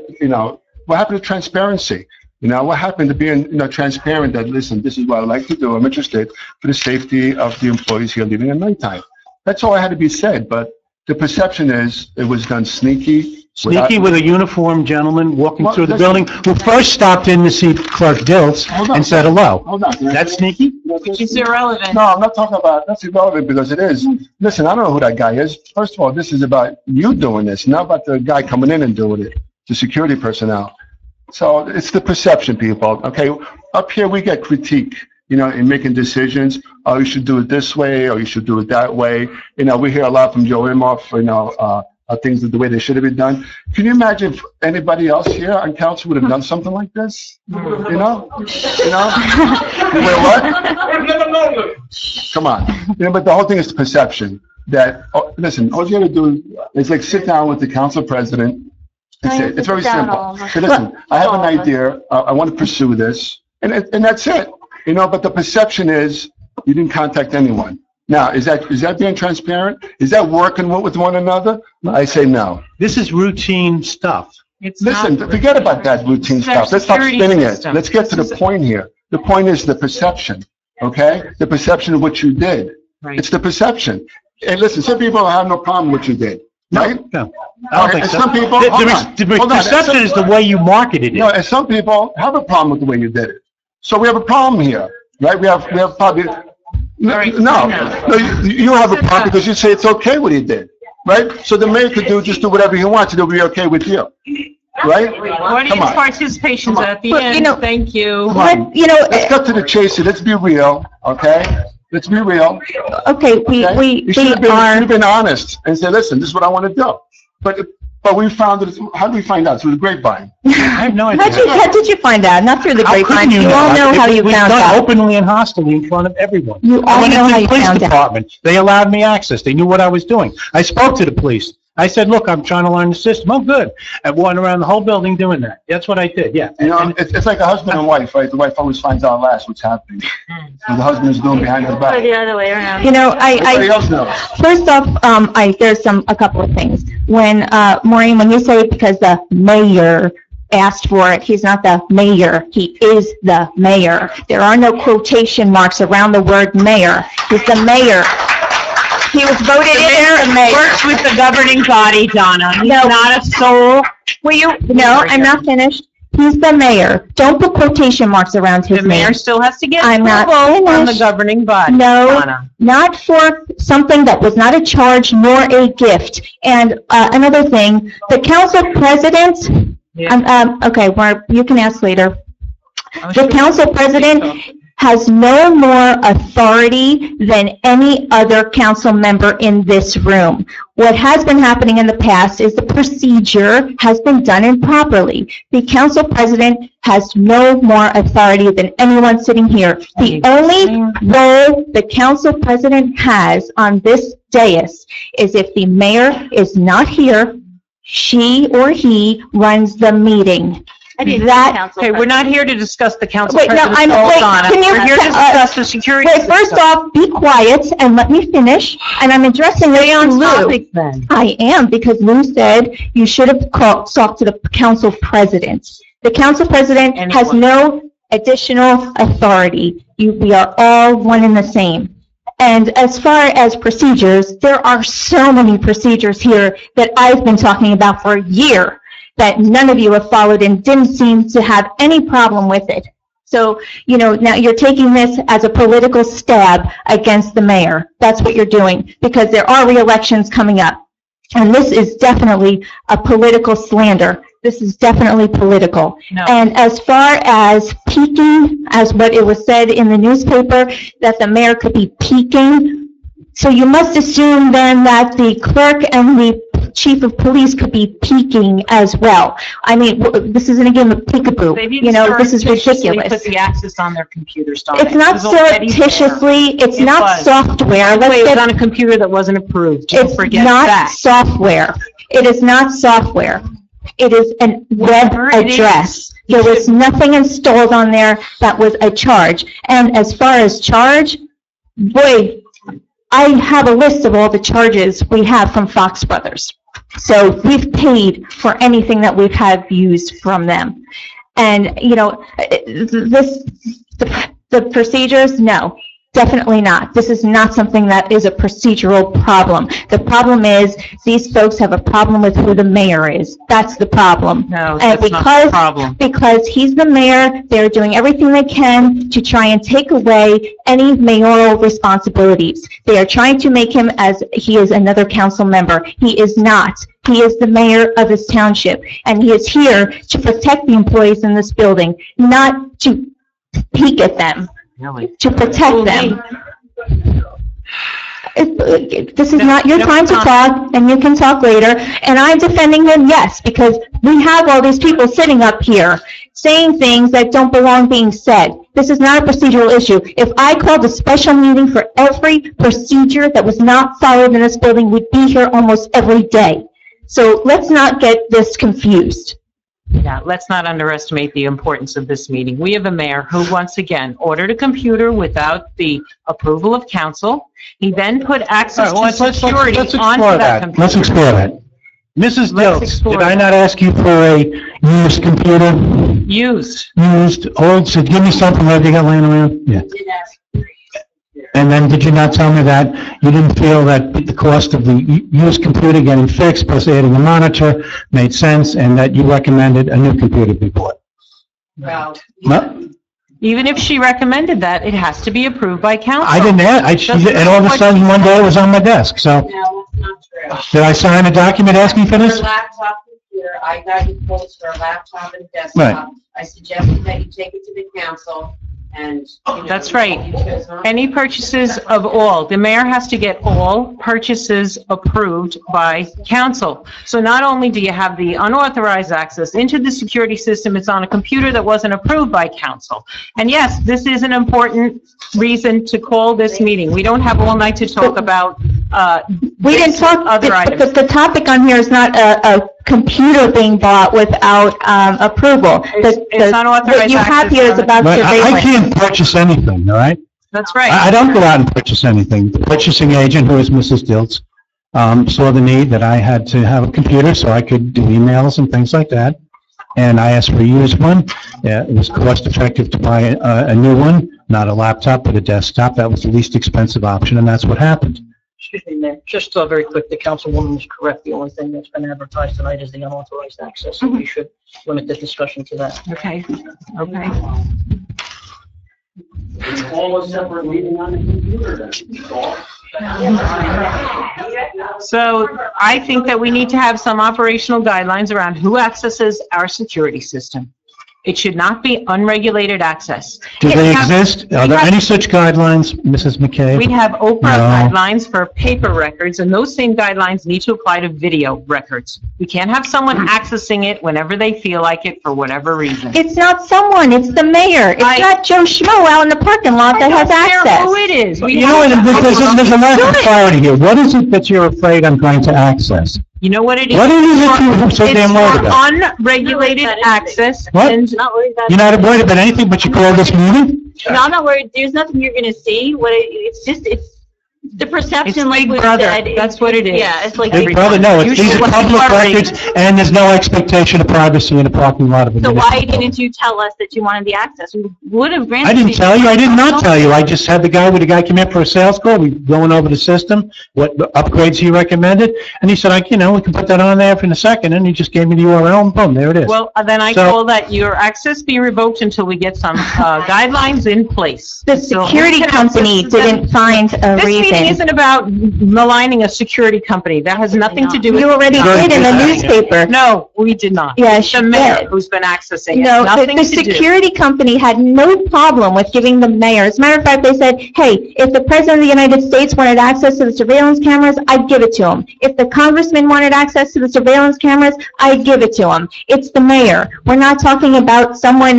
Speaker 14: what happened to transparency? What happened to being, transparent that, listen, this is what I'd like to do. I'm interested for the safety of the employees here leaving at nighttime. That's all had to be said, but the perception is it was done sneaky.
Speaker 2: Sneaky with a uniformed gentleman walking through the building who first stopped in to see Clerk Diltz and said hello.
Speaker 14: Hold on.
Speaker 2: That's sneaky?
Speaker 12: It's irrelevant.
Speaker 14: No, I'm not talking about, that's irrelevant because it is. Listen, I don't know who that guy is. First of all, this is about you doing this, not about the guy coming in and doing it, the security personnel. So it's the perception, people. Okay, up here we get critique, in making decisions. Oh, you should do it this way, or you should do it that way. We hear a lot from Joe Imhoff, things the way they should have been done. Can you imagine if anybody else here on council would have done something like this? Wait, what? Come on. But the whole thing is the perception that, listen, all you got to do is like sit down with the council president and say, it's very simple. Say, listen, I have an idea. I want to pursue this. And that's it. But the perception is you didn't contact anyone. Now, is that being transparent? Is that working with one another? I say no.
Speaker 2: This is routine stuff.
Speaker 14: Listen, forget about that routine stuff. Let's stop spinning it. Let's get to the point here. The point is the perception, okay? The perception of what you did.
Speaker 12: Right.
Speaker 14: It's the perception. And listen, some people have no problem with what you did, right?
Speaker 2: No, I don't think so.
Speaker 14: Some people,
Speaker 2: the perception is the way you marketed it.
Speaker 14: No, and some people have a problem with the way you did it. So we have a problem here, right? We have probably... No, you have a problem because you say it's okay what he did, right? So the mayor could just do whatever he wants and it'll be okay with you, right?
Speaker 12: Audience participation's at the end. Thank you.
Speaker 14: Let's cut to the chase here. Let's be real, okay? Let's be real.
Speaker 13: Okay,
Speaker 14: You should have been honest and say, listen, this is what I want to do. But we found it. How did we find out? Through the grapevine.
Speaker 2: I have no idea.
Speaker 13: How did you find out? Not through the grapevine. You all know how you found out.
Speaker 2: Openly and hostily in front of everyone.
Speaker 13: You all know how you found out.
Speaker 2: I went into the police department. They allowed me access. They knew what I was doing. I spoke to the police. I said, look, I'm trying to learn the system. Oh, good. I went around the whole building doing that. That's what I did, yeah.
Speaker 14: It's like a husband and wife, right? The wife always finds out last what's happening. So the husband's doing behind her back.
Speaker 3: Or the other way around.
Speaker 14: Everybody else knows.
Speaker 13: First off, there's a couple of things. Maureen, when you say because the mayor asked for it, he's not the mayor. He is the mayor. There are no quotation marks around the word mayor. He's the mayor. He was voted in. The mayor
Speaker 12: works with the governing body, Donna. He's not a soul.
Speaker 13: No, I'm not finished. He's the mayor. Don't put quotation marks around his name.
Speaker 12: The mayor still has to get
Speaker 13: approval
Speaker 12: from the governing body.
Speaker 13: No,
Speaker 12: Donna.
Speaker 13: not for something that was not a charge nor a gift. And another thing, the council president, okay, you can ask later. The council president has no more authority than any other council member in this room. What has been happening in the past is the procedure has been done improperly. The council president has no more authority than anyone sitting here. The only role the council president has on this dais is if the mayor is not here, she or he runs the meeting.
Speaker 12: Okay, we're not here to discuss the council president's
Speaker 13: Donna.
Speaker 12: We're here to discuss the security system.
Speaker 13: First off, be quiet and let me finish. And I'm addressing this to Lou. I am, because Lou said you should have talked to the council president. The council president has no additional authority. We are all one and the same. And as far as procedures, there are so many procedures here that I've been talking about for a year that none of you have followed and didn't seem to have any problem with it. So, now you're taking this as a political stab against the mayor. That's what you're doing, because there are re-elections coming up. And this is definitely a political slander. This is definitely political.
Speaker 12: No.
Speaker 13: And as far as peeking, as what it was said in the newspaper, that the mayor could be peeking, so you must assume then that the clerk and the chief of police could be peeking as well. I mean, this isn't a game of peekaboo. This is ridiculous.
Speaker 12: Put the access on their computers.
Speaker 13: It's not surreptitiously. It's not software.
Speaker 12: It was on a computer that wasn't approved.
Speaker 13: It's not software. It is not software. It is a web address. There was nothing installed on there that was a charge. And as far as charge, boy, I have a list of all the charges we have from Fox Brothers. So we've paid for anything that we've had used from them. And, you know, the procedures, no. Definitely not. This is not something that is a procedural problem. The problem is these folks have a problem with who the mayor is. That's the problem.
Speaker 12: No,
Speaker 13: And
Speaker 12: that's not the problem.
Speaker 13: because he's the mayor, they're doing everything they can to try and take away any mayoral responsibilities. They are trying to make him as he is another council member. He is not. He is the mayor of this township, and he is here to protect the employees in this building, not to peek at them.
Speaker 12: Really?
Speaker 13: To protect them. This is not your time to talk, and you can talk later. And I'm defending him, yes, because we have all these people sitting up here saying things that don't belong being said. This is not a procedural issue. If I called a special meeting for every procedure that was not followed in this building, we'd be here almost every day. So let's not get this confused.
Speaker 12: Yeah, let's not underestimate the importance of this meeting. We have a mayor who, once again, ordered a computer without the approval of council. He then put access to security onto that computer.
Speaker 2: Let's explore that. Mrs. Dilts, did I not ask you for a used computer?
Speaker 12: Used.
Speaker 2: Used, old, so give me something that you got laying around? Yeah. And then did you not tell me that you didn't feel that the cost of the used computer getting fixed plus adding a monitor made sense, and that you recommended a new computer be bought?
Speaker 12: Well,
Speaker 2: No?
Speaker 12: even if she recommended that, it has to be approved by council.
Speaker 2: I didn't ask, and all of a sudden, one day it was on my desk, so.
Speaker 15: No, that's not true.
Speaker 2: Did I sign a document asking for this?
Speaker 15: Your laptop computer, I got you quotes for a laptop and
Speaker 2: Right.
Speaker 15: desktop. I suggested that you take it to the council and, you know.
Speaker 12: That's right.
Speaker 15: you chose not to.
Speaker 12: Any purchases of all, the mayor has to get all purchases approved by council. So not only do you have the unauthorized access into the security system, it's on a computer that wasn't approved by council. And yes, this is an important reason to call this meeting. We don't have all night to talk about,
Speaker 13: We didn't talk,
Speaker 12: other items.
Speaker 13: the topic on here is not a computer being bought without approval.
Speaker 12: It's unauthorized
Speaker 13: What you have
Speaker 12: access
Speaker 13: here is
Speaker 12: on it.
Speaker 13: about
Speaker 2: But I
Speaker 13: surveillance.
Speaker 2: can't purchase anything, all right?
Speaker 12: That's right.
Speaker 2: I don't go out and purchase anything. The purchasing agent, who is Mrs. Dilts, saw the need that I had to have a computer so I could do emails and things like that. And I asked for a used one. It was cost effective to buy a new one, not a laptop, but a desktop. That was the least expensive option, and that's what happened.
Speaker 5: Excuse me, Mayor, just very quick, the councilwoman is correct. The only thing that's been advertised tonight is the unauthorized access, so we should limit the discussion to that.
Speaker 12: Okay, okay.
Speaker 11: It's all a separate meeting on the computer then.
Speaker 12: So I think that we need to have some operational guidelines around who accesses our security system. It should not be unregulated access.
Speaker 2: Do they exist? Are there any such guidelines, Mrs. McKay?
Speaker 12: We have Oprah
Speaker 2: No.
Speaker 12: guidelines for paper records, and those same guidelines need to apply to video records. We can't have someone accessing it whenever they feel like it for whatever reason.
Speaker 13: It's not someone, it's the mayor. It's not Joe Schmo out in the parking lot that has
Speaker 12: I don't care who
Speaker 13: access.
Speaker 12: it is. We
Speaker 2: You know,
Speaker 12: have-
Speaker 2: there's a lack of clarity here. What is it that you're afraid I'm going to access?
Speaker 12: You know what it is?
Speaker 2: What is it you're so damn worried about?
Speaker 12: It's for unregulated access.
Speaker 2: What?
Speaker 12: And
Speaker 15: Not worried about.
Speaker 2: You're not worried about anything but you call this meeting?
Speaker 16: No, I'm not worried. There's nothing you're gonna see. It's the
Speaker 12: It's
Speaker 16: perception, like
Speaker 12: Big
Speaker 16: we
Speaker 12: Brother.
Speaker 16: said.
Speaker 12: That's what it is.
Speaker 16: Yeah, it's like.
Speaker 2: Big brother, no,
Speaker 12: You
Speaker 2: it's, these
Speaker 12: should
Speaker 2: are public
Speaker 12: worry.
Speaker 2: records, and there's no expectation of privacy in a parking lot of a
Speaker 16: So why
Speaker 2: municipal
Speaker 16: didn't you tell us that you wanted the access? We would have granted.
Speaker 2: I didn't tell you, I did not tell you, I just had the guy come in for a sales call, we going over the system, what upgrades he recommended, and he said, we can put that on there in a second, and he just gave me the URL, and boom, there it is.
Speaker 12: Well, then I
Speaker 2: So-
Speaker 12: call that your access be revoked until we get some guidelines in place.
Speaker 13: The
Speaker 12: So who
Speaker 13: security
Speaker 12: can
Speaker 13: company
Speaker 12: access them?
Speaker 13: didn't find a
Speaker 12: This meeting
Speaker 13: reason.
Speaker 12: isn't about maligning a security company. That has nothing to do with.
Speaker 13: You already did in the newspaper.
Speaker 12: No, we did not.
Speaker 13: Yes,
Speaker 12: The
Speaker 13: you
Speaker 12: mayor
Speaker 13: did.
Speaker 12: who's been accessing it.
Speaker 13: No,
Speaker 12: Nothing
Speaker 13: the
Speaker 12: to do.
Speaker 13: security company had no problem with giving the mayor. As a matter of fact, they said, hey, if the president of the United States wanted access to the surveillance cameras, I'd give it to him. If the congressman wanted access to the surveillance cameras, I'd give it to him. It's the mayor. We're not talking about someone,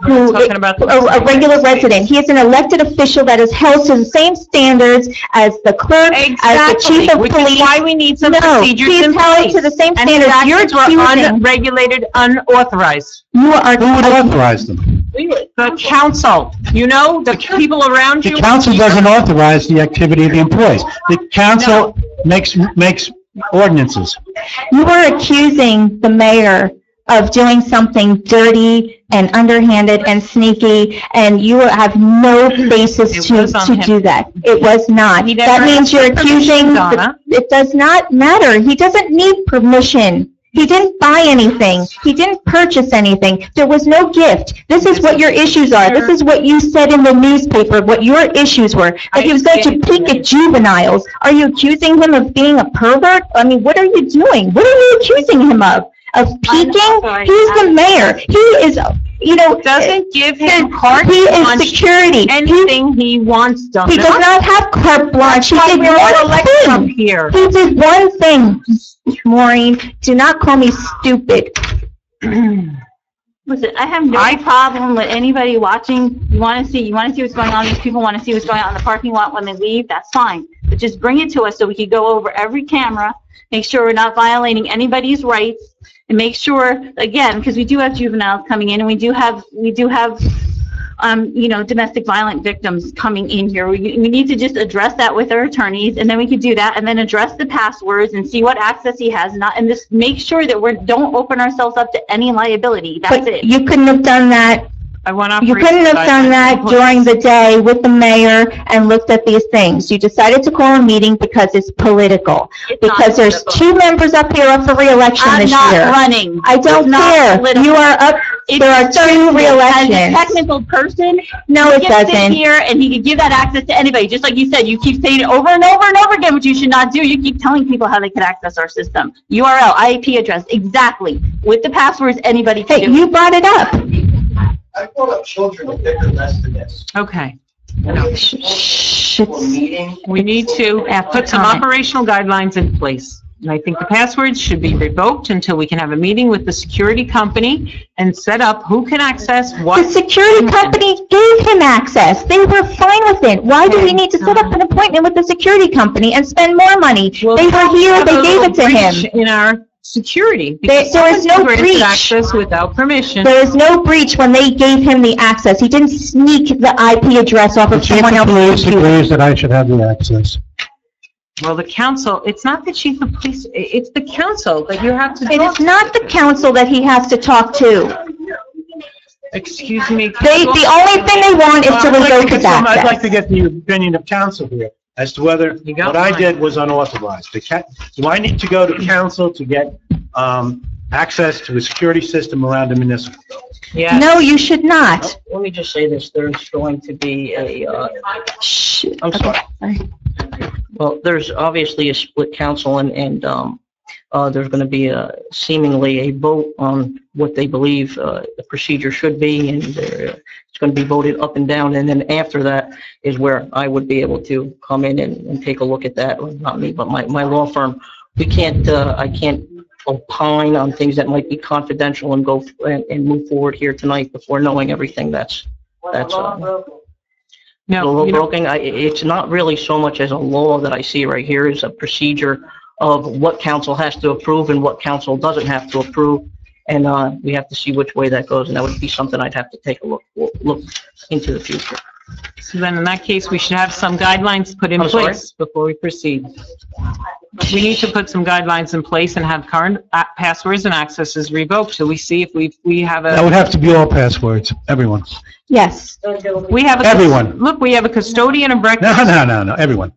Speaker 13: who,
Speaker 12: talking about the
Speaker 13: a regular resident. He is an elected official that is held to the same standard standards as the clerk, as the chief of
Speaker 12: Which
Speaker 13: police.
Speaker 12: is why we need some
Speaker 13: No,
Speaker 12: procedures
Speaker 13: he's
Speaker 12: in
Speaker 13: held
Speaker 12: place.
Speaker 13: to the same
Speaker 12: And his
Speaker 13: standards. You're
Speaker 12: actions were
Speaker 13: accusing.
Speaker 12: unregulated, unauthorized.
Speaker 13: You are.
Speaker 2: Who would authorize them?
Speaker 12: The council, you know, the people around
Speaker 2: The
Speaker 12: you.
Speaker 2: council doesn't authorize the activity of the employees. The council makes ordinances.
Speaker 13: You are accusing the mayor of doing something dirty and underhanded and sneaky, and you have no basis
Speaker 12: It
Speaker 13: to
Speaker 12: was on him.
Speaker 13: do that. It was not.
Speaker 12: He
Speaker 13: That
Speaker 12: never
Speaker 13: means you're
Speaker 12: asked for permission,
Speaker 13: accusing,
Speaker 12: Donna.
Speaker 13: it does not matter. He doesn't need permission. He didn't buy anything. He didn't purchase anything. There was no gift. This is what your issues are. This is what you said in the newspaper, what your issues were, that he was going to peek at juveniles. Are you accusing him of being a pervert? I mean, what are you doing? What are you accusing him of? Of peeking? He's the mayor. He is, you know.
Speaker 12: Doesn't give him carte
Speaker 13: He is
Speaker 12: blanche,
Speaker 13: security.
Speaker 12: anything he wants done.
Speaker 13: He does not have carte blanche. He
Speaker 12: That's why
Speaker 13: did
Speaker 12: we're all
Speaker 13: one
Speaker 12: elected up
Speaker 13: thing.
Speaker 12: here.
Speaker 13: He did one thing. Maureen, do not call me stupid.
Speaker 3: Listen, I have no problem with anybody watching. You want to see what's going on. These people want to see what's going on in the parking lot when they leave. That's fine. But just bring it to us so we can go over every camera, make sure we're not violating anybody's rights, and make sure, again, because we do have juveniles coming in, and we do have you know, domestic violent victims coming in here. We need to just address that with our attorneys, and then we could do that, and then address the passwords and see what access he has, and just make sure that don't open ourselves up to any liability. That's
Speaker 13: But
Speaker 3: it.
Speaker 13: you couldn't have done that. You couldn't have done that during the day with the mayor and looked at these things. You decided to call a meeting because it's political. Because there's two members up here up for re-election this year.
Speaker 3: I'm not running.
Speaker 13: I don't
Speaker 3: It's not
Speaker 13: care.
Speaker 3: political.
Speaker 13: You are up, there are two re-elections.
Speaker 3: As a technical person,
Speaker 13: No,
Speaker 3: he
Speaker 13: it
Speaker 3: can sit
Speaker 13: doesn't.
Speaker 3: here and he can give that access to anybody. Just like you said, you keep saying it over and over and over again, which you should not do. You keep telling people how they can access our system. URL, IP address, exactly. With the passwords, anybody can do.
Speaker 13: Hey, you brought it up.
Speaker 11: I brought up children and bigger less than this.
Speaker 12: Okay.
Speaker 13: We
Speaker 12: need to put some operational guidelines in place. And I think the passwords should be revoked until we can have a meeting with the security company and set up who can access what.
Speaker 13: The security company gave him access. They were fine with it. Why do we need to set up an appointment with the security company and spend more money? They were here, they gave it to him.
Speaker 12: In our security.
Speaker 13: There is no
Speaker 12: Granted
Speaker 13: breach.
Speaker 12: access without permission.
Speaker 13: There is no breach when they gave him the access. He didn't sneak the IP address off
Speaker 2: The
Speaker 13: of
Speaker 2: chief
Speaker 13: someone
Speaker 2: of police
Speaker 13: else's computer.
Speaker 2: agrees that I should have the access.
Speaker 12: Well, the council, it's not the chief of police, it's the council that you have to
Speaker 13: It
Speaker 12: talk
Speaker 13: is not the council that he has to talk to.
Speaker 12: Excuse me.
Speaker 13: The only thing they want is to revoke his
Speaker 2: I'd like
Speaker 13: access.
Speaker 2: to get the opinion of council here as to whether what I did was unauthorized. Do I need to go to council to get access to a security system around the municipal building?
Speaker 12: Yes.
Speaker 13: No, you should not.
Speaker 11: Let me just say this, there's going to be a, I'm sorry. Well, there's obviously a split council and there's going to be seemingly a vote on what they believe the procedure should be, and it's going to be voted up and down, and then after that is where I would be able to come in and take a look at that. Well, not me, but my law firm. We can't, I can't opine on things that might be confidential and go and move forward here tonight before knowing everything that's
Speaker 12: No,
Speaker 11: broken. It's not really so much as a law that I see right here is a procedure of what council has to approve and what council doesn't have to approve. And we have to see which way that goes, and that would be something I'd have to take a look into the future.
Speaker 12: So then in that case, we should have some guidelines put in
Speaker 11: I'm sorry?
Speaker 12: place before we proceed. We need to put some guidelines in place and have current passwords and accesses revoked, so we see if we have a.
Speaker 2: That would have to be all passwords, everyone.
Speaker 13: Yes.
Speaker 12: We have a.
Speaker 2: Everyone.
Speaker 12: Look, we have a custodian of records.
Speaker 2: No, everyone.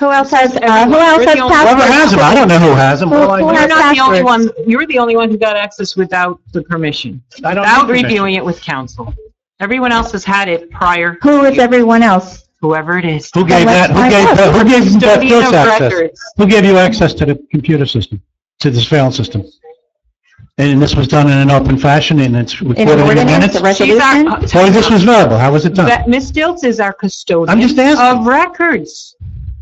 Speaker 13: Who else has passwords?
Speaker 2: Whoever has them, I don't know who has them. All I know-
Speaker 12: You're not the only one, you're the only one who got access without the permission,
Speaker 2: I don't
Speaker 12: without
Speaker 2: need permission.
Speaker 12: reviewing it with council. Everyone else has had it prior.
Speaker 13: Who is everyone else?
Speaker 12: Whoever it is.
Speaker 2: Who gave that, who gave you that
Speaker 12: Custodian
Speaker 2: first
Speaker 12: of
Speaker 2: access?
Speaker 12: records.
Speaker 2: Who gave you access to the computer system, to the surveillance system? And this was done in an open fashion, and it's
Speaker 13: In
Speaker 2: recorded in the
Speaker 13: ordinance,
Speaker 2: minutes?
Speaker 13: a resolution?
Speaker 2: Or this was verbal, how was it done?
Speaker 12: That Ms. Stilts is our custodian
Speaker 2: I'm just asking.
Speaker 12: of records.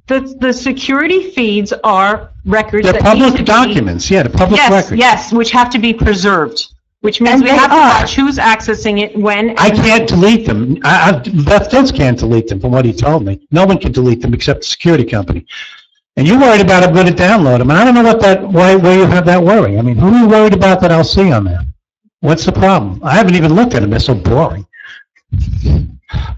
Speaker 12: The security feeds are records
Speaker 2: They're
Speaker 12: that need to
Speaker 2: public
Speaker 12: be.
Speaker 2: documents, yeah, the public
Speaker 12: Yes,
Speaker 2: records.
Speaker 12: yes, which have to be preserved. Which means
Speaker 13: And
Speaker 12: we
Speaker 13: they
Speaker 12: have to
Speaker 13: are.
Speaker 12: watch who's accessing it, when.
Speaker 2: I can't delete them. Beth Fitz can't delete them from what he told me. No one can delete them except the security company. And you're worried about I'm going to download them. And I don't know why you have that worry. I mean, who are you worried about that I'll see on there? What's the problem? I haven't even looked at them. They're so boring.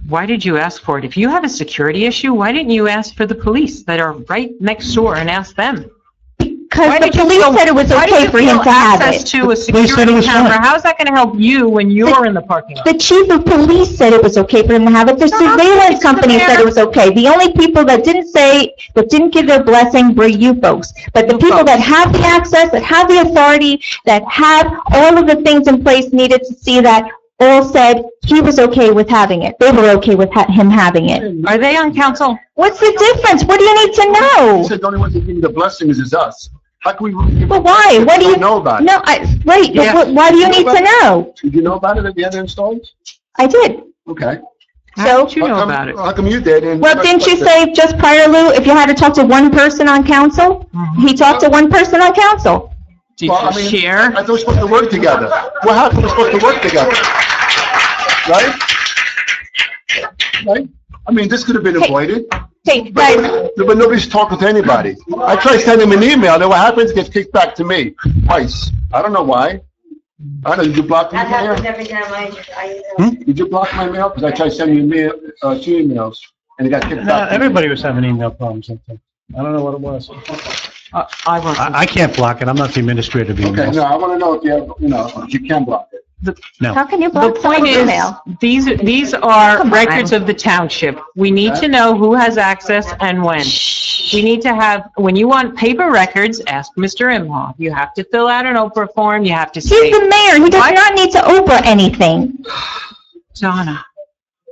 Speaker 12: Why did you ask for it? If you have a security issue, why didn't you ask for the police that are right next door and ask them?
Speaker 13: Because the police said it was okay for him to have
Speaker 12: Access
Speaker 13: it.
Speaker 12: to a
Speaker 2: said it
Speaker 12: security
Speaker 2: was
Speaker 12: camera,
Speaker 2: fine.
Speaker 12: how's that going to help you when you're in the parking lot?
Speaker 13: The chief of police said it was okay for him to have it. The surveillance company said it was okay. The only people that didn't give their blessing were you folks. But the people that have the access, that have the authority, that have all of the things in place needed to see that, all said he was okay with having it. They were okay with him having it.
Speaker 12: Are they on council?
Speaker 13: What's the difference? What do you need to
Speaker 14: He
Speaker 13: know?
Speaker 14: said the only ones that give me the blessings is us. How can we?
Speaker 13: But why? What do you
Speaker 14: know about it?
Speaker 13: No, right.
Speaker 14: Yeah.
Speaker 13: But why do you need to know?
Speaker 14: Did you know about it at the end of installed?
Speaker 13: I did.
Speaker 14: Okay.
Speaker 12: How did you know about it?
Speaker 14: How come you did? And
Speaker 13: Well, didn't you say just prior, Lou, if you had to talk to one person on council? He talked to one person on council.
Speaker 12: Did
Speaker 14: Well,
Speaker 12: you share?
Speaker 14: I thought we're supposed to work together. Well, how come we're supposed to work together? Right? Right? I mean, this could have been avoided.
Speaker 13: Hey, guys,
Speaker 14: But nobody's talking to anybody. I tried sending him an email, then what happens? It gets kicked back to me twice. I don't know why. I don't know, did you block my mail?
Speaker 1: every time I
Speaker 14: Did you block my mail? Because I tried sending you mail, 2 emails, and it got kicked back. to me.
Speaker 2: Everybody was having email problems, I think. I don't know what it was. I can't block it. I'm not the administrator of
Speaker 14: Okay,
Speaker 2: emails.
Speaker 14: no, I want to know if you have, if you can block it.
Speaker 2: No.
Speaker 13: how can you
Speaker 12: The
Speaker 13: block
Speaker 12: point
Speaker 13: someone's
Speaker 12: is,
Speaker 13: email?
Speaker 12: these are
Speaker 13: Come on.
Speaker 12: records of the township. We need to know who has access and when. We need to have, when you want paper records, ask Mr. Imhoff. You have to fill out an Oprah form, you have to
Speaker 13: He's
Speaker 12: say,
Speaker 13: the mayor. He does not need to Oprah anything.
Speaker 12: Donna,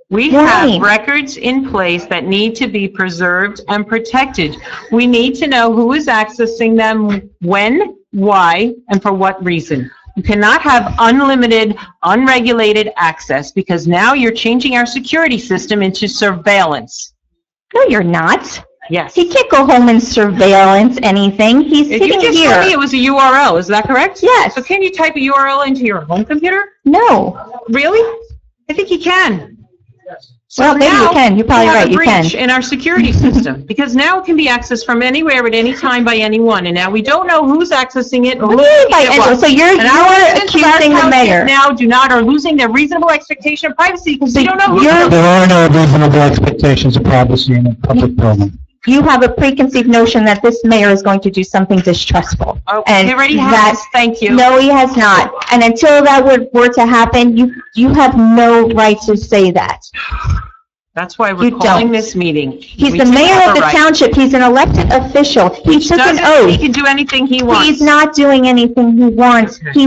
Speaker 12: we
Speaker 13: Why?
Speaker 12: have records in place that need to be preserved and protected. We need to know who is accessing them, when, why, and for what reason. You cannot have unlimited, unregulated access because now you're changing our security system into surveillance.
Speaker 13: No, you're not.
Speaker 12: Yes.
Speaker 13: He can't go home and surveillance anything. He's
Speaker 12: If
Speaker 13: sitting
Speaker 12: you just told me
Speaker 13: here.
Speaker 12: it was a URL, is that correct?
Speaker 13: Yes.
Speaker 12: So can you type a URL into your home computer?
Speaker 13: No.
Speaker 12: Really? I think you can. So
Speaker 13: Well, maybe you
Speaker 12: now
Speaker 13: can. You're probably
Speaker 12: we have
Speaker 13: right.
Speaker 12: a
Speaker 13: You can.
Speaker 12: breach in our security system because now it can be accessed from anywhere at any time by anyone, and now we don't know who's accessing it or
Speaker 13: What do you mean by
Speaker 12: who's
Speaker 13: anyone? So you're
Speaker 12: And our residents of our
Speaker 13: accusing the
Speaker 12: township
Speaker 13: mayor.
Speaker 12: now are losing their reasonable expectation of privacy because they don't know who.
Speaker 13: You're-
Speaker 2: There are no reasonable expectations of privacy in a public building.
Speaker 13: You have a preconceived notion that this mayor is going to do something distrustful.
Speaker 12: Oh,
Speaker 13: And
Speaker 12: he already
Speaker 13: that-
Speaker 12: has. Thank you.
Speaker 13: No, he has not. And until that were to happen, you have no right to say that.
Speaker 12: That's why we're
Speaker 13: You
Speaker 12: calling
Speaker 13: don't.
Speaker 12: this meeting.
Speaker 13: He's
Speaker 12: We
Speaker 13: the
Speaker 12: do
Speaker 13: mayor
Speaker 12: have
Speaker 13: of
Speaker 12: a
Speaker 13: the
Speaker 12: right.
Speaker 13: township. He's an elected official. He took an
Speaker 12: He
Speaker 13: oath.
Speaker 12: can do anything he wants.
Speaker 13: He's not doing anything he wants. He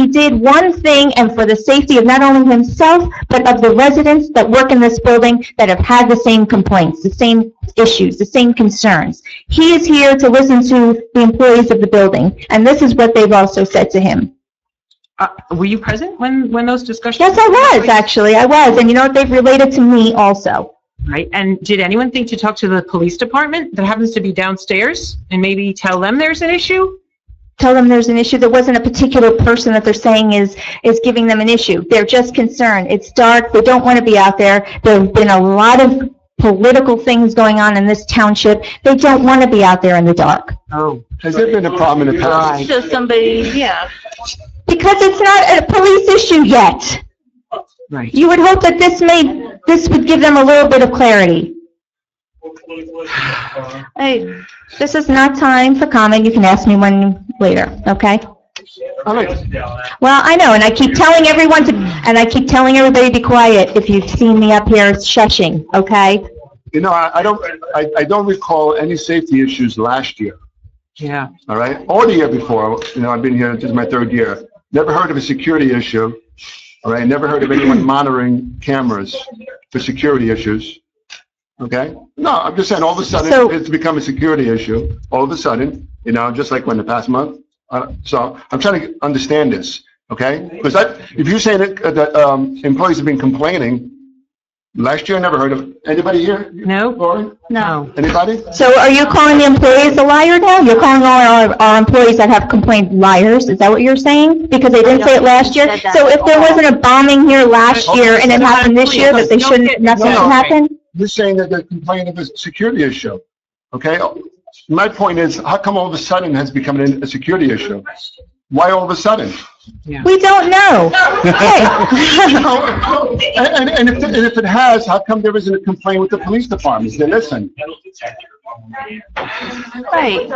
Speaker 13: did one thing, and for the safety of not only himself, but of the residents that work in this building that have had the same complaints, the same issues, the same concerns. He is here to listen to the employees of the building, and this is what they've also said to him.
Speaker 12: Were you present when those discussions?
Speaker 13: Yes, I was, actually. I was. And you know what? They've related to me also.
Speaker 12: Right, and did anyone think to talk to the police department that happens to be downstairs and maybe tell them there's an issue?
Speaker 13: Tell them there's an issue. There wasn't a particular person that they're saying is giving them an issue. They're just concerned. It's dark. They don't want to be out there. There have been a lot of political things going on in this township. They don't want to be out there in the dark.
Speaker 12: Oh.
Speaker 14: Has there been a problem in the past?
Speaker 16: So somebody, yeah.
Speaker 13: Because it's not a police issue yet.
Speaker 12: Right.
Speaker 13: You would hope that this would give them a little bit of clarity. Hey, this is not time for comment. You can ask me one later, okay?
Speaker 14: All right.
Speaker 13: Well, I know, and I keep telling everybody to be quiet if you've seen me up here shushing, okay?
Speaker 14: You know, I don't recall any safety issues last year,
Speaker 12: Yeah.
Speaker 14: all right? Or the year before, I've been here, this is my 3rd year. Never heard of a security issue, all right? Never heard of anyone monitoring cameras for security issues, okay? No, I'm just saying, all of a sudden, it's become a security issue, all of a sudden, just like when the past month. So I'm trying to understand this, okay? Because if you're saying that employees have been complaining, Last year, I never heard of it. Anybody here?
Speaker 12: No?
Speaker 14: Lori?
Speaker 13: No.
Speaker 14: Anybody?
Speaker 13: So are you calling the employees a liar now? You're calling all our employees that have complained liars? Is that what you're saying? Because they didn't say it last year? So if there wasn't a bombing here last year and it happened this year, that they shouldn't, nothing should happen?
Speaker 14: You're saying that they're complaining of a security issue, okay? My point is, how come all of a sudden has become a security issue? Why all of a sudden?
Speaker 13: We don't know. Hey.
Speaker 14: And if it has, how come there isn't a complaint with the police department? Say, listen.
Speaker 3: Right.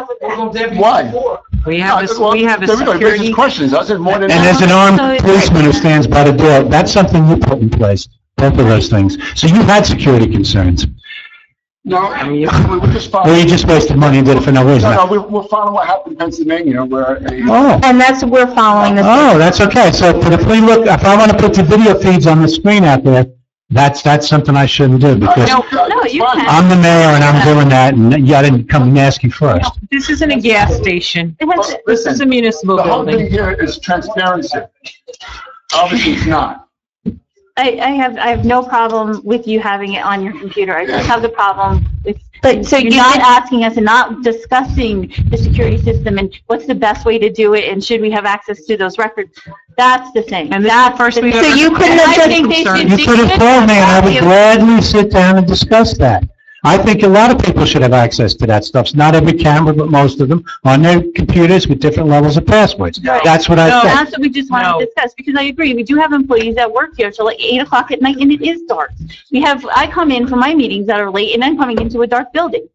Speaker 14: Why?
Speaker 12: We have a security.
Speaker 14: Raises questions. I said more than.
Speaker 2: And there's an armed policeman who stands by the door. That's something you put in place, both of those things. So you had security concerns.
Speaker 14: No, I mean, we just following.
Speaker 2: Or you just wasted money and did it for no reason.
Speaker 14: No, we're following what happened in Pennsylvania, where
Speaker 2: Oh.
Speaker 13: And we're following this.
Speaker 2: Oh, that's okay. So, but if I want to put the video feeds on the screen out there, that's something I shouldn't do because
Speaker 3: No, you can't.
Speaker 2: I'm the mayor and I'm doing that, and I didn't come and ask you first.
Speaker 12: This isn't a gas station. This is a municipal
Speaker 14: the whole
Speaker 12: building.
Speaker 14: thing here is transparency. Obviously, it's not.
Speaker 3: I have no problem with you having it on your computer. I just have the problem with you're not asking us and not discussing the security system and what's the best way to do it and should we have access to those records. That's the thing.
Speaker 12: And that's the first we've ever.
Speaker 13: So you couldn't have
Speaker 2: You could have called me and I would gladly sit down and discuss that. I think a lot of people should have access to that stuff. Not every camera, but most of them on their computers with different levels of passwords.
Speaker 3: Right.
Speaker 2: That's what I think.
Speaker 3: That's what we just wanted to discuss, because I agree, we do have employees that work here till like 8 o'clock at night, and it is dark. I come in for my meetings that are late, and I'm coming into a dark building.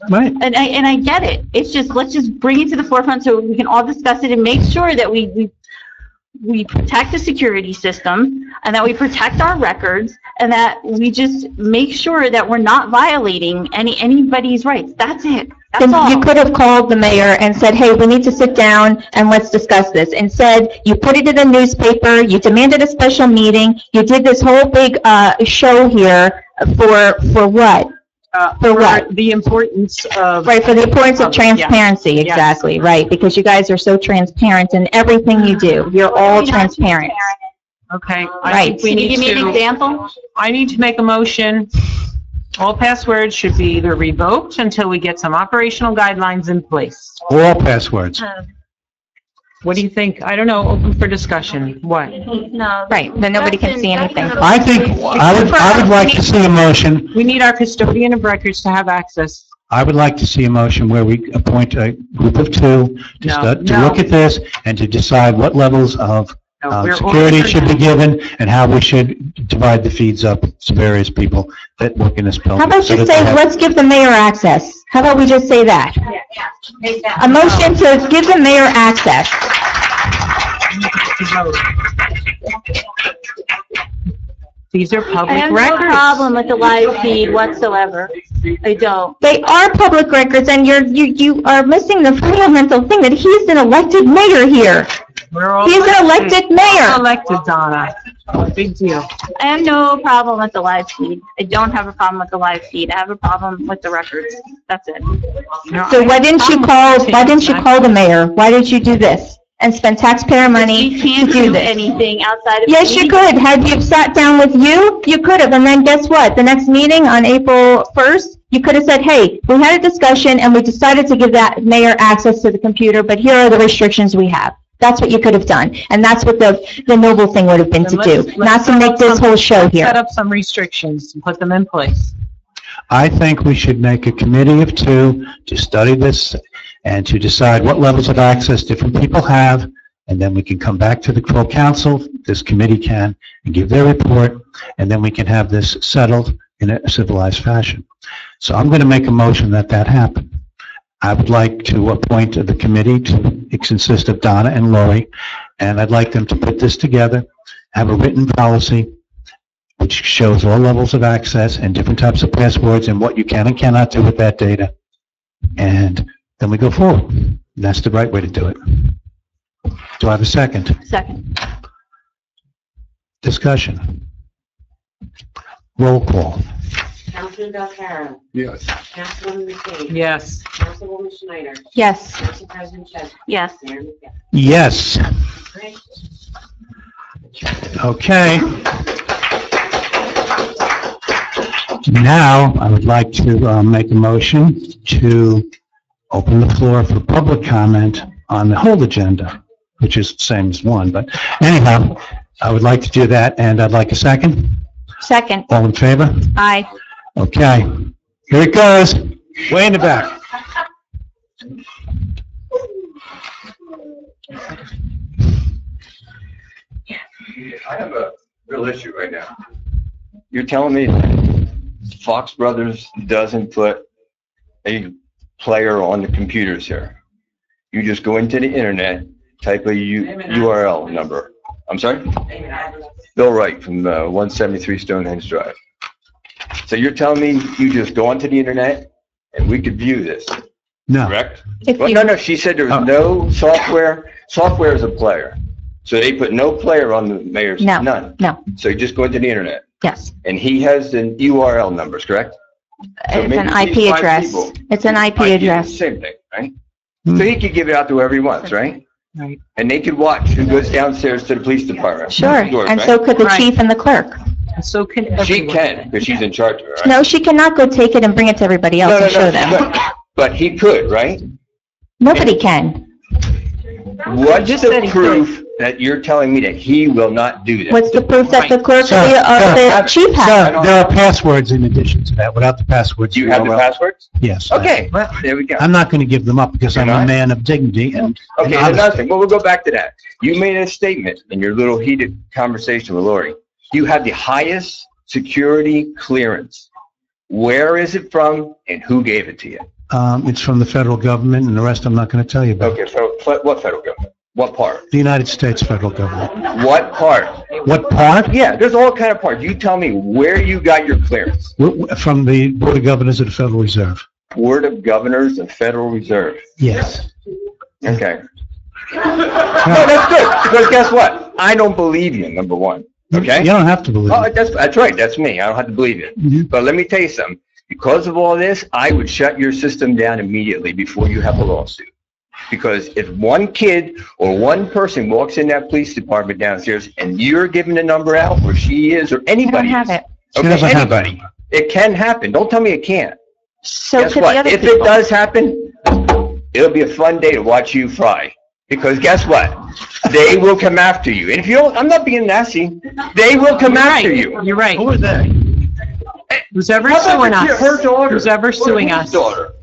Speaker 2: Right.
Speaker 3: And I get it. It's just, let's just bring it to the forefront so we can all discuss it and make sure that we protect the security system, and that we protect our records, and that we just make sure that we're not violating anybody's rights. That's it. That's all.
Speaker 13: You could have called the mayor and said, hey, we need to sit down and let's discuss this. Instead, you put it in the newspaper, you demanded a special meeting, you did this whole big show here for what? For what?
Speaker 12: The importance of.
Speaker 13: Right, for the importance of transparency,
Speaker 12: Yeah.
Speaker 13: exactly,
Speaker 12: Yes.
Speaker 13: right, because you guys are so transparent in everything you do. You're all transparent.
Speaker 12: Okay.
Speaker 13: Right.
Speaker 3: Can you give me an example?
Speaker 12: I need to make a motion. All passwords should be either revoked until we get some operational guidelines in place.
Speaker 2: All passwords.
Speaker 12: What do you think? I don't know, open for discussion. What?
Speaker 3: No.
Speaker 13: Right, then nobody can see anything.
Speaker 2: I think I would like to see a motion.
Speaker 12: We need our custodian of records to have access.
Speaker 2: I would like to see a motion where we appoint a group of two to look at this and to decide what levels of security should be given and how we should divide the feeds up to various people that work in this building.
Speaker 13: How about you say, let's give the mayor access? How about we just say that? A motion to give the mayor access.
Speaker 12: These are
Speaker 3: I
Speaker 12: public
Speaker 3: have
Speaker 12: records.
Speaker 3: no problem with the live feed whatsoever. I don't.
Speaker 13: They are public records, and you are missing the fundamental thing that he's an elected mayor here. He's an elected mayor.
Speaker 12: Elected, Donna. Big deal.
Speaker 3: I have no problem with the live feed. I don't have a problem with the live feed. I have a problem with the records. That's it.
Speaker 13: So why didn't you call the mayor? Why did you do this and spend taxpayer money
Speaker 3: We can't
Speaker 13: to do
Speaker 3: do
Speaker 13: this?
Speaker 3: anything outside of.
Speaker 13: Yes, you could. Had you sat down with you could have. And then guess what? The next meeting on April 1st, you could have said, hey, we had a discussion and we decided to give that mayor access to the computer, but here are the restrictions we have. That's what you could have done. And that's what the noble thing would have been to do, not to make this whole show here.
Speaker 12: Set up some restrictions and put them in place.
Speaker 2: I think we should make a committee of two to study this and to decide what levels of access different people have, and then we can come back to the full council, this committee can, and give their report, and then we can have this settled in a civilized fashion. So I'm going to make a motion that happen. I would like to appoint the committee to consist of Donna and Lori, and I'd like them to put this together, have a written policy which shows all levels of access and different types of passwords and what you can and cannot do with that data. And then we go forward. That's the right way to do it. Do I have a second?
Speaker 3: Second.
Speaker 2: Discussion. Roll call.
Speaker 15: Councilman Belcarro.
Speaker 14: Yes.
Speaker 15: Councilwoman McKee.
Speaker 12: Yes.
Speaker 15: Councilwoman Schneider.
Speaker 13: Yes.
Speaker 15: Council President Chesler.
Speaker 3: Yes.
Speaker 15: Mayor McKee.
Speaker 2: Yes. Okay. Now, I would like to make a motion to open the floor for public comment on the whole agenda, which is the same as one, but anyhow, I would like to do that, and I'd like a second.
Speaker 13: Second.
Speaker 2: All in favor?
Speaker 13: Aye.
Speaker 2: Okay, here it goes, way in the back.
Speaker 8: I have a real issue right now. You're telling me Fox Brothers doesn't put a player on the computers here. You just go into the internet, type a URL number. I'm sorry? Bill Wright from 173 Stonehenge Drive. So you're telling me you just go onto the internet and we could view this?
Speaker 2: No.
Speaker 8: Correct? Well, no, she said there was no software. Software is a player. So they put no player on the mayor's?
Speaker 13: No.
Speaker 8: None?
Speaker 13: No.
Speaker 8: So you just go into the internet?
Speaker 13: Yes.
Speaker 8: And he has the URL numbers, correct? So
Speaker 13: It's an
Speaker 8: maybe these
Speaker 13: IP
Speaker 8: five
Speaker 13: address.
Speaker 8: people-
Speaker 13: It's an IP
Speaker 8: Is the
Speaker 13: address.
Speaker 8: same thing, right? So he could give it out to whoever he wants, right?
Speaker 9: Right.
Speaker 8: And they could watch who goes downstairs to the police department.
Speaker 13: Sure,
Speaker 8: Doors,
Speaker 13: and
Speaker 8: right?
Speaker 13: so could the
Speaker 9: Right.
Speaker 13: chief and the clerk.
Speaker 9: And so can
Speaker 8: She
Speaker 9: everyone.
Speaker 8: can, because she's in charge of it, right?
Speaker 13: No, she cannot go take it and bring it to everybody else and show them.
Speaker 8: But he could, right?
Speaker 13: Nobody can.
Speaker 8: What's
Speaker 9: just
Speaker 8: the
Speaker 9: said he
Speaker 8: proof that you're telling me that he will not do that?
Speaker 13: What's the proof that the clerk or
Speaker 2: Sir,
Speaker 13: the chief has?
Speaker 2: Sir, there are passwords in addition to that. Without the passwords.
Speaker 8: Do you have the passwords?
Speaker 2: Yes.
Speaker 8: Okay, well, there we go.
Speaker 2: I'm not going to give them up because I'm a man of dignity and
Speaker 8: Okay,
Speaker 2: and
Speaker 8: another
Speaker 2: honesty.
Speaker 8: thing, well, we'll go back to that. You made a statement in your little heated conversation with Lori. You have the highest security clearance. Where is it from and who gave it to you?
Speaker 2: It's from the federal government, and the rest I'm not going to tell you about.
Speaker 8: Okay, so what federal government? What part?
Speaker 2: The United States federal government.
Speaker 8: What part?
Speaker 2: What part?
Speaker 8: Yeah, there's all kind of parts. You tell me where you got your clearance.
Speaker 2: From the Board of Governors of the Federal Reserve.
Speaker 8: Board of Governors of Federal Reserve.
Speaker 2: Yes.
Speaker 8: Okay. No, that's good, because guess what? I don't believe you, number one. Okay?
Speaker 2: You don't have to believe
Speaker 8: Oh,
Speaker 2: it.
Speaker 8: that's right, that's me. I don't have to believe you.
Speaker 2: Mhm.
Speaker 8: But let me tell you something. Because of all this, I would shut your system down immediately before you have a lawsuit. Because if one kid or one person walks in that police department downstairs and you're giving the number out, or she is, or anybody
Speaker 13: I don't have
Speaker 8: is,
Speaker 13: it.
Speaker 2: She
Speaker 8: okay,
Speaker 2: doesn't have
Speaker 8: anybody, it can happen. Don't tell me it can't.
Speaker 13: So
Speaker 8: Guess
Speaker 13: could
Speaker 8: what?
Speaker 13: the other
Speaker 8: If
Speaker 13: people.
Speaker 8: it does happen, it'll be a fun day to watch you fry. Because guess what? They will come after you. And if you don't, I'm not being nasty, they will come after you.
Speaker 9: You're right.
Speaker 2: Who are they?
Speaker 9: Who's ever
Speaker 8: How about
Speaker 9: suing
Speaker 8: her
Speaker 9: us?
Speaker 8: daughter?
Speaker 9: Who's ever
Speaker 8: Or
Speaker 9: suing
Speaker 8: his
Speaker 9: us?
Speaker 8: daughter?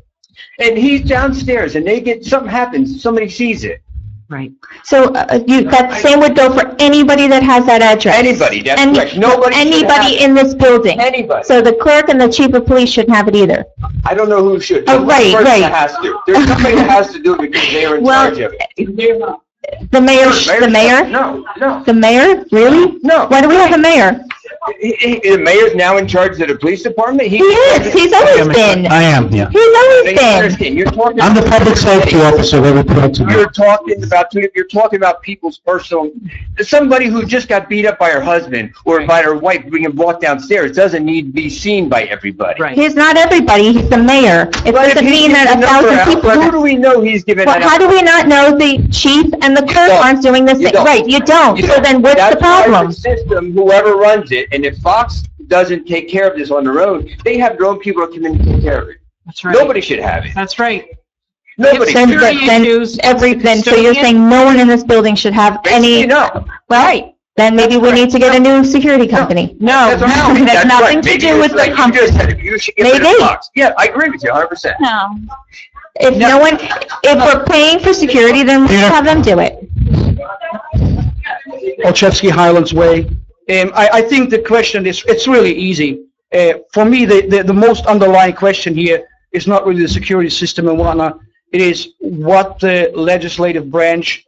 Speaker 8: And he's downstairs and they get, something happens, somebody sees it.
Speaker 9: Right.
Speaker 13: So that same would go for anybody that has that address.
Speaker 8: Anybody, that's
Speaker 13: Any-
Speaker 8: correct. Nobody should
Speaker 13: Anybody
Speaker 8: have
Speaker 13: in this building.
Speaker 8: Anybody.
Speaker 13: So the clerk and the chief of police shouldn't have it either.
Speaker 8: I don't know who should.
Speaker 13: Oh,
Speaker 8: There's one
Speaker 13: right,
Speaker 8: person
Speaker 13: right.
Speaker 8: that has to. There's somebody that has to do it because they're in
Speaker 13: Well,
Speaker 8: charge of it.
Speaker 13: The mayor, the mayor?
Speaker 8: No, no,
Speaker 13: The mayor? Really?
Speaker 8: no.
Speaker 13: Why do we have a mayor?
Speaker 8: The mayor's now in charge of the police department?
Speaker 13: He is, he's always been.
Speaker 2: I am, yeah.
Speaker 13: He's always
Speaker 8: They
Speaker 13: been.
Speaker 8: understand. You're talking.
Speaker 2: I'm the public safety officer that reported to me.
Speaker 8: You're talking about people's personal, somebody who just got beat up by her husband or by her wife being brought downstairs doesn't need to be seen by everybody.
Speaker 9: Right.
Speaker 13: He's not everybody, he's the mayor. It
Speaker 8: But if
Speaker 13: doesn't
Speaker 8: he
Speaker 13: mean
Speaker 8: gives
Speaker 13: that
Speaker 8: the
Speaker 13: a
Speaker 8: number
Speaker 13: thousand
Speaker 8: out,
Speaker 13: people
Speaker 8: who
Speaker 13: are.
Speaker 8: do we know he's giving
Speaker 13: Well,
Speaker 8: that out?
Speaker 13: how do we not know the chief and the clerk
Speaker 8: don't.
Speaker 13: aren't doing the
Speaker 8: You
Speaker 13: same?
Speaker 8: don't.
Speaker 13: Right, you don't.
Speaker 8: You
Speaker 13: So
Speaker 8: know,
Speaker 13: then what's the
Speaker 8: that's why
Speaker 13: problem?
Speaker 8: the system, whoever runs it, and if Fox doesn't take care of this on their own, they have their own people that come in and take care of it.
Speaker 9: That's right.
Speaker 8: Nobody should have it.
Speaker 9: That's right.
Speaker 8: Nobody.
Speaker 13: Then,
Speaker 8: should.
Speaker 9: Security issues,
Speaker 13: then, so you're
Speaker 9: custodian.
Speaker 13: saying no one in this building should have any,
Speaker 8: You know.
Speaker 13: well, then maybe we need to get a new security company.
Speaker 9: No,
Speaker 8: That's what I'm saying.
Speaker 13: That's
Speaker 8: That's
Speaker 13: nothing
Speaker 8: right.
Speaker 13: to
Speaker 8: Maybe
Speaker 13: do
Speaker 8: it's
Speaker 13: with the
Speaker 8: like you
Speaker 13: company.
Speaker 8: just said, you should give it
Speaker 13: Maybe.
Speaker 8: to Fox. Yeah, I agree with you 100%.
Speaker 13: No. If no one, if we're paying for security, then we should have them do it.
Speaker 5: Olszewski Highlands Way. I think the question is, it's really easy. For me, the most underlying question here is not really the security system and whatnot. It is what the legislative branch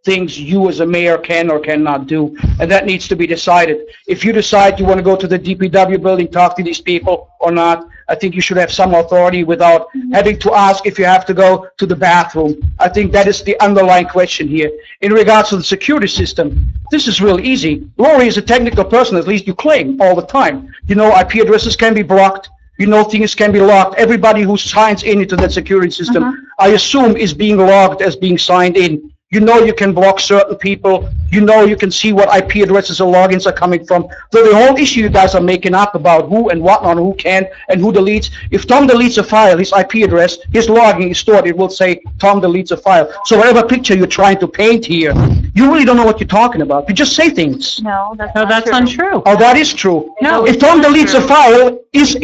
Speaker 5: thinks you as a mayor can or cannot do. And that needs to be decided. If you decide you want to go to the DPW building, talk to these people or not, I think you should have some authority without having to ask if you have to go to the bathroom. I think that is the underlying question here. In regards to the security system, this is real easy. Lori is a technical person, at least you claim all the time. You know, IP addresses can be blocked. You know, things can be logged. Everybody who signs into that security system, I assume, is being logged as being signed in. You know you can block certain people. You know you can see what IP addresses or logins are coming from. So the whole issue you guys are making up about who and what not, who can and who deletes. If Tom deletes a file, his IP address, his login is stored. It will say Tom deletes a file. So whatever picture you're trying to paint here, you really don't know what you're talking about. You just say things.
Speaker 3: No, that's
Speaker 12: No, that's untrue.
Speaker 5: Oh, that is true.
Speaker 12: No,
Speaker 5: If
Speaker 12: it's
Speaker 5: Tom
Speaker 12: not
Speaker 5: deletes a
Speaker 12: true.
Speaker 5: file, his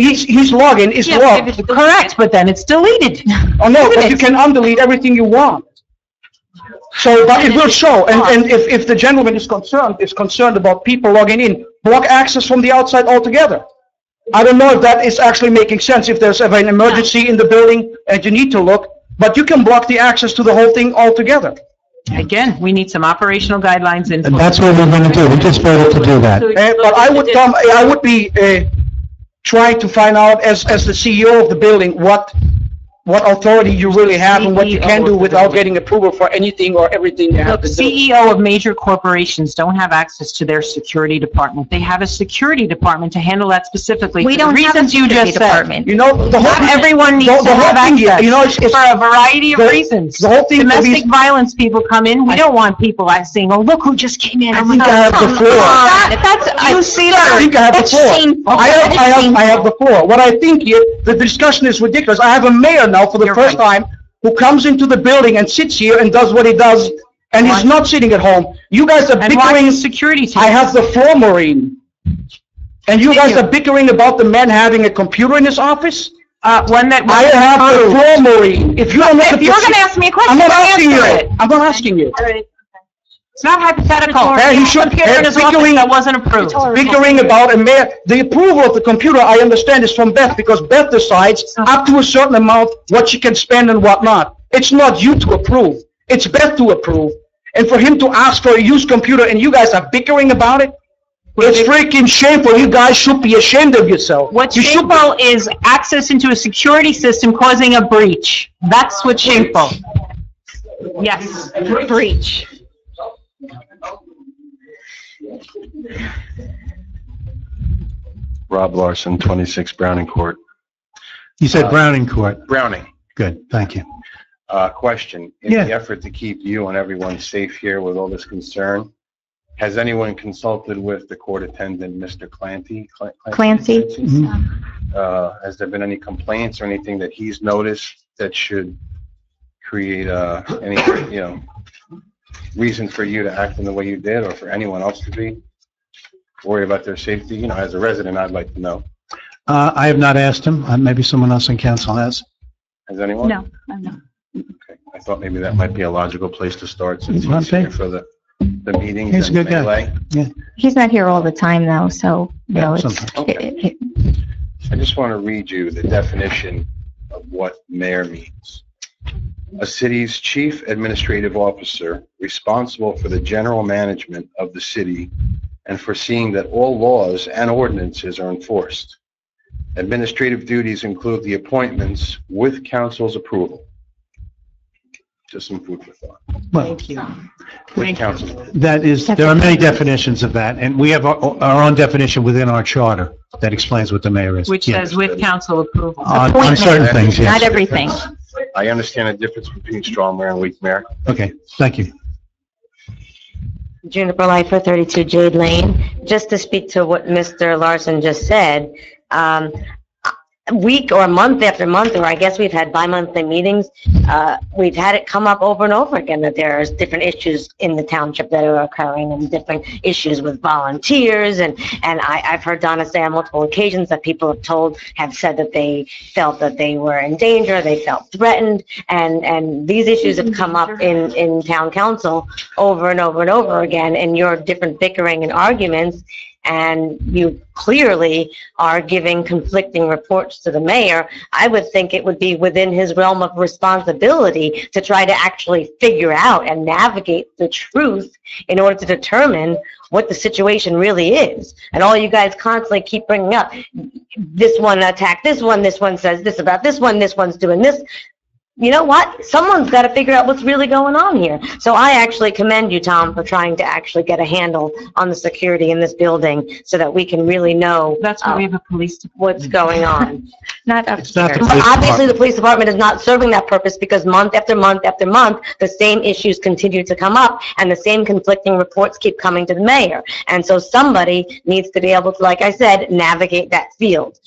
Speaker 5: login is logged.
Speaker 9: Correct, but then it's deleted.
Speaker 5: Oh, no, but you can undelete everything you want. So, but it will show, and if the gentleman is concerned about people logging in, block access from the outside altogether. I don't know if that is actually making sense, if there's ever an emergency in the building and you need to look, but you can block the access to the whole thing altogether.
Speaker 12: Again, we need some operational guidelines in.
Speaker 2: And that's what we're going to do. We just voted to do that.
Speaker 5: But I would be trying to find out as the CEO of the building what authority you really have and what you can do without getting approval for anything or everything you have
Speaker 12: Look,
Speaker 5: to do.
Speaker 12: CEO of major corporations don't have access to their security department. They have a security department to handle that specifically.
Speaker 13: We
Speaker 12: for the
Speaker 13: don't have a
Speaker 12: reasons you
Speaker 13: security
Speaker 12: just said.
Speaker 13: department.
Speaker 5: You know, the whole.
Speaker 12: Not everyone needs
Speaker 5: the
Speaker 12: to
Speaker 5: whole
Speaker 12: have
Speaker 5: thing here,
Speaker 12: access.
Speaker 5: you know, it's
Speaker 12: For a variety of
Speaker 5: the-
Speaker 12: reasons.
Speaker 5: the whole thing for
Speaker 12: Domestic
Speaker 5: these-
Speaker 12: violence people come in, we don't want people saying, oh, look who just came in.
Speaker 5: I think I have the floor.
Speaker 12: You see
Speaker 5: I think I have the
Speaker 13: That's
Speaker 5: floor.
Speaker 13: shameful.
Speaker 5: I have the floor. What I think here, the discussion is ridiculous. I have a mayor now for the first time who comes into the building and sits here and does what he does, and he's not sitting at home. You guys are
Speaker 12: And why
Speaker 5: bickering.
Speaker 12: is security team?
Speaker 5: I have the floor, Maureen. And you guys are bickering about the man having a computer in his office?
Speaker 12: One that was
Speaker 5: I have the
Speaker 12: approved.
Speaker 5: floor, Maureen. If you don't look
Speaker 12: If
Speaker 5: at
Speaker 12: you're
Speaker 5: the-
Speaker 12: gonna ask me a question,
Speaker 5: I'm not
Speaker 12: I'll
Speaker 5: asking you.
Speaker 12: answer it.
Speaker 5: I'm not asking you.
Speaker 12: It's not hypothetical.
Speaker 5: Yeah, he should-
Speaker 12: Computer in his office
Speaker 5: bickering-
Speaker 12: that wasn't approved.
Speaker 5: Bickering about a mayor. The approval of the computer, I understand, is from Beth, because Beth decides up to a certain amount what she can spend and what not. It's not you to approve. It's Beth to approve. And for him to ask for a used computer and you guys are bickering about it, it's freaking shameful. You guys should be ashamed of yourself.
Speaker 12: What's
Speaker 5: You should be-
Speaker 12: shameful is access into a security system causing a breach. That's what's shameful. Yes, breach.
Speaker 10: Rob Larson, 26 Browning Court.
Speaker 2: You said Browning Court.
Speaker 10: Browning.
Speaker 2: Good, thank you.
Speaker 10: Question. In
Speaker 2: Yeah.
Speaker 10: the effort to keep you and everyone safe here with all this concern, has anyone consulted with the court attendant, Mr. Clancy?
Speaker 13: Clancy?
Speaker 10: Has there been any complaints or anything that he's noticed that should create any, reason for you to act in the way you did, or for anyone else to be worried about their safety? As a resident, I'd like to know.
Speaker 2: I have not asked him. Maybe someone else on council has.
Speaker 10: Has anyone?
Speaker 3: No, I'm not.
Speaker 10: Okay. I thought maybe that might be a logical place to start, since
Speaker 2: Might
Speaker 10: he's here
Speaker 2: be.
Speaker 10: for the meetings.
Speaker 2: He's a
Speaker 10: and
Speaker 2: good guy.
Speaker 10: melee.
Speaker 2: Yeah.
Speaker 13: He's not here all the time though, so, it's,
Speaker 2: sometimes.
Speaker 10: Okay. I just want to read you the definition of what mayor means. A city's chief administrative officer responsible for the general management of the city and for seeing that all laws and ordinances are enforced. Administrative duties include the appointments with council's approval. Just some food for thought.
Speaker 2: Well,
Speaker 10: With council's approval.
Speaker 2: there are many definitions of that, and we have our own definition within our charter that explains what the mayor is.
Speaker 12: Which
Speaker 2: Yeah.
Speaker 12: says with council approval.
Speaker 2: On certain things, yes.
Speaker 13: not everything.
Speaker 10: I understand the difference between strong mayor and weak mayor.
Speaker 2: Okay, thank you.
Speaker 1: Juniper Lifer, 32 Jade Lane. Just to speak to what Mr. Larson just said, week or month after month, or I guess we've had bi-monthly meetings, we've had it come up over and over again that there's different issues in the township that are occurring, and different issues with volunteers, and I've heard Donna say on multiple occasions that people have said that they felt that they were in danger, they felt threatened, and these issues have come up in town council over and over and over again in your different bickering and arguments. And you clearly are giving conflicting reports to the mayor. I would think it would be within his realm of responsibility to try to actually figure out and navigate the truth in order to determine what the situation really is. And all you guys constantly keep bringing up, this one attacked this one says this about this one's doing this. you know what? Someone's got to figure out what's really going on here. So I actually commend you, Tom, for trying to actually get a handle on the security in this building so that we can really know
Speaker 12: That's why we have a police department.
Speaker 1: what's going on.
Speaker 13: Not
Speaker 2: It's not
Speaker 13: upstairs.
Speaker 2: the
Speaker 1: But
Speaker 2: police
Speaker 1: obviously,
Speaker 2: department.
Speaker 1: the police department is not serving that purpose because month after month after month, the same issues continue to come up and the same conflicting reports keep coming to the mayor. And so somebody needs to be able to, like I said, navigate that field.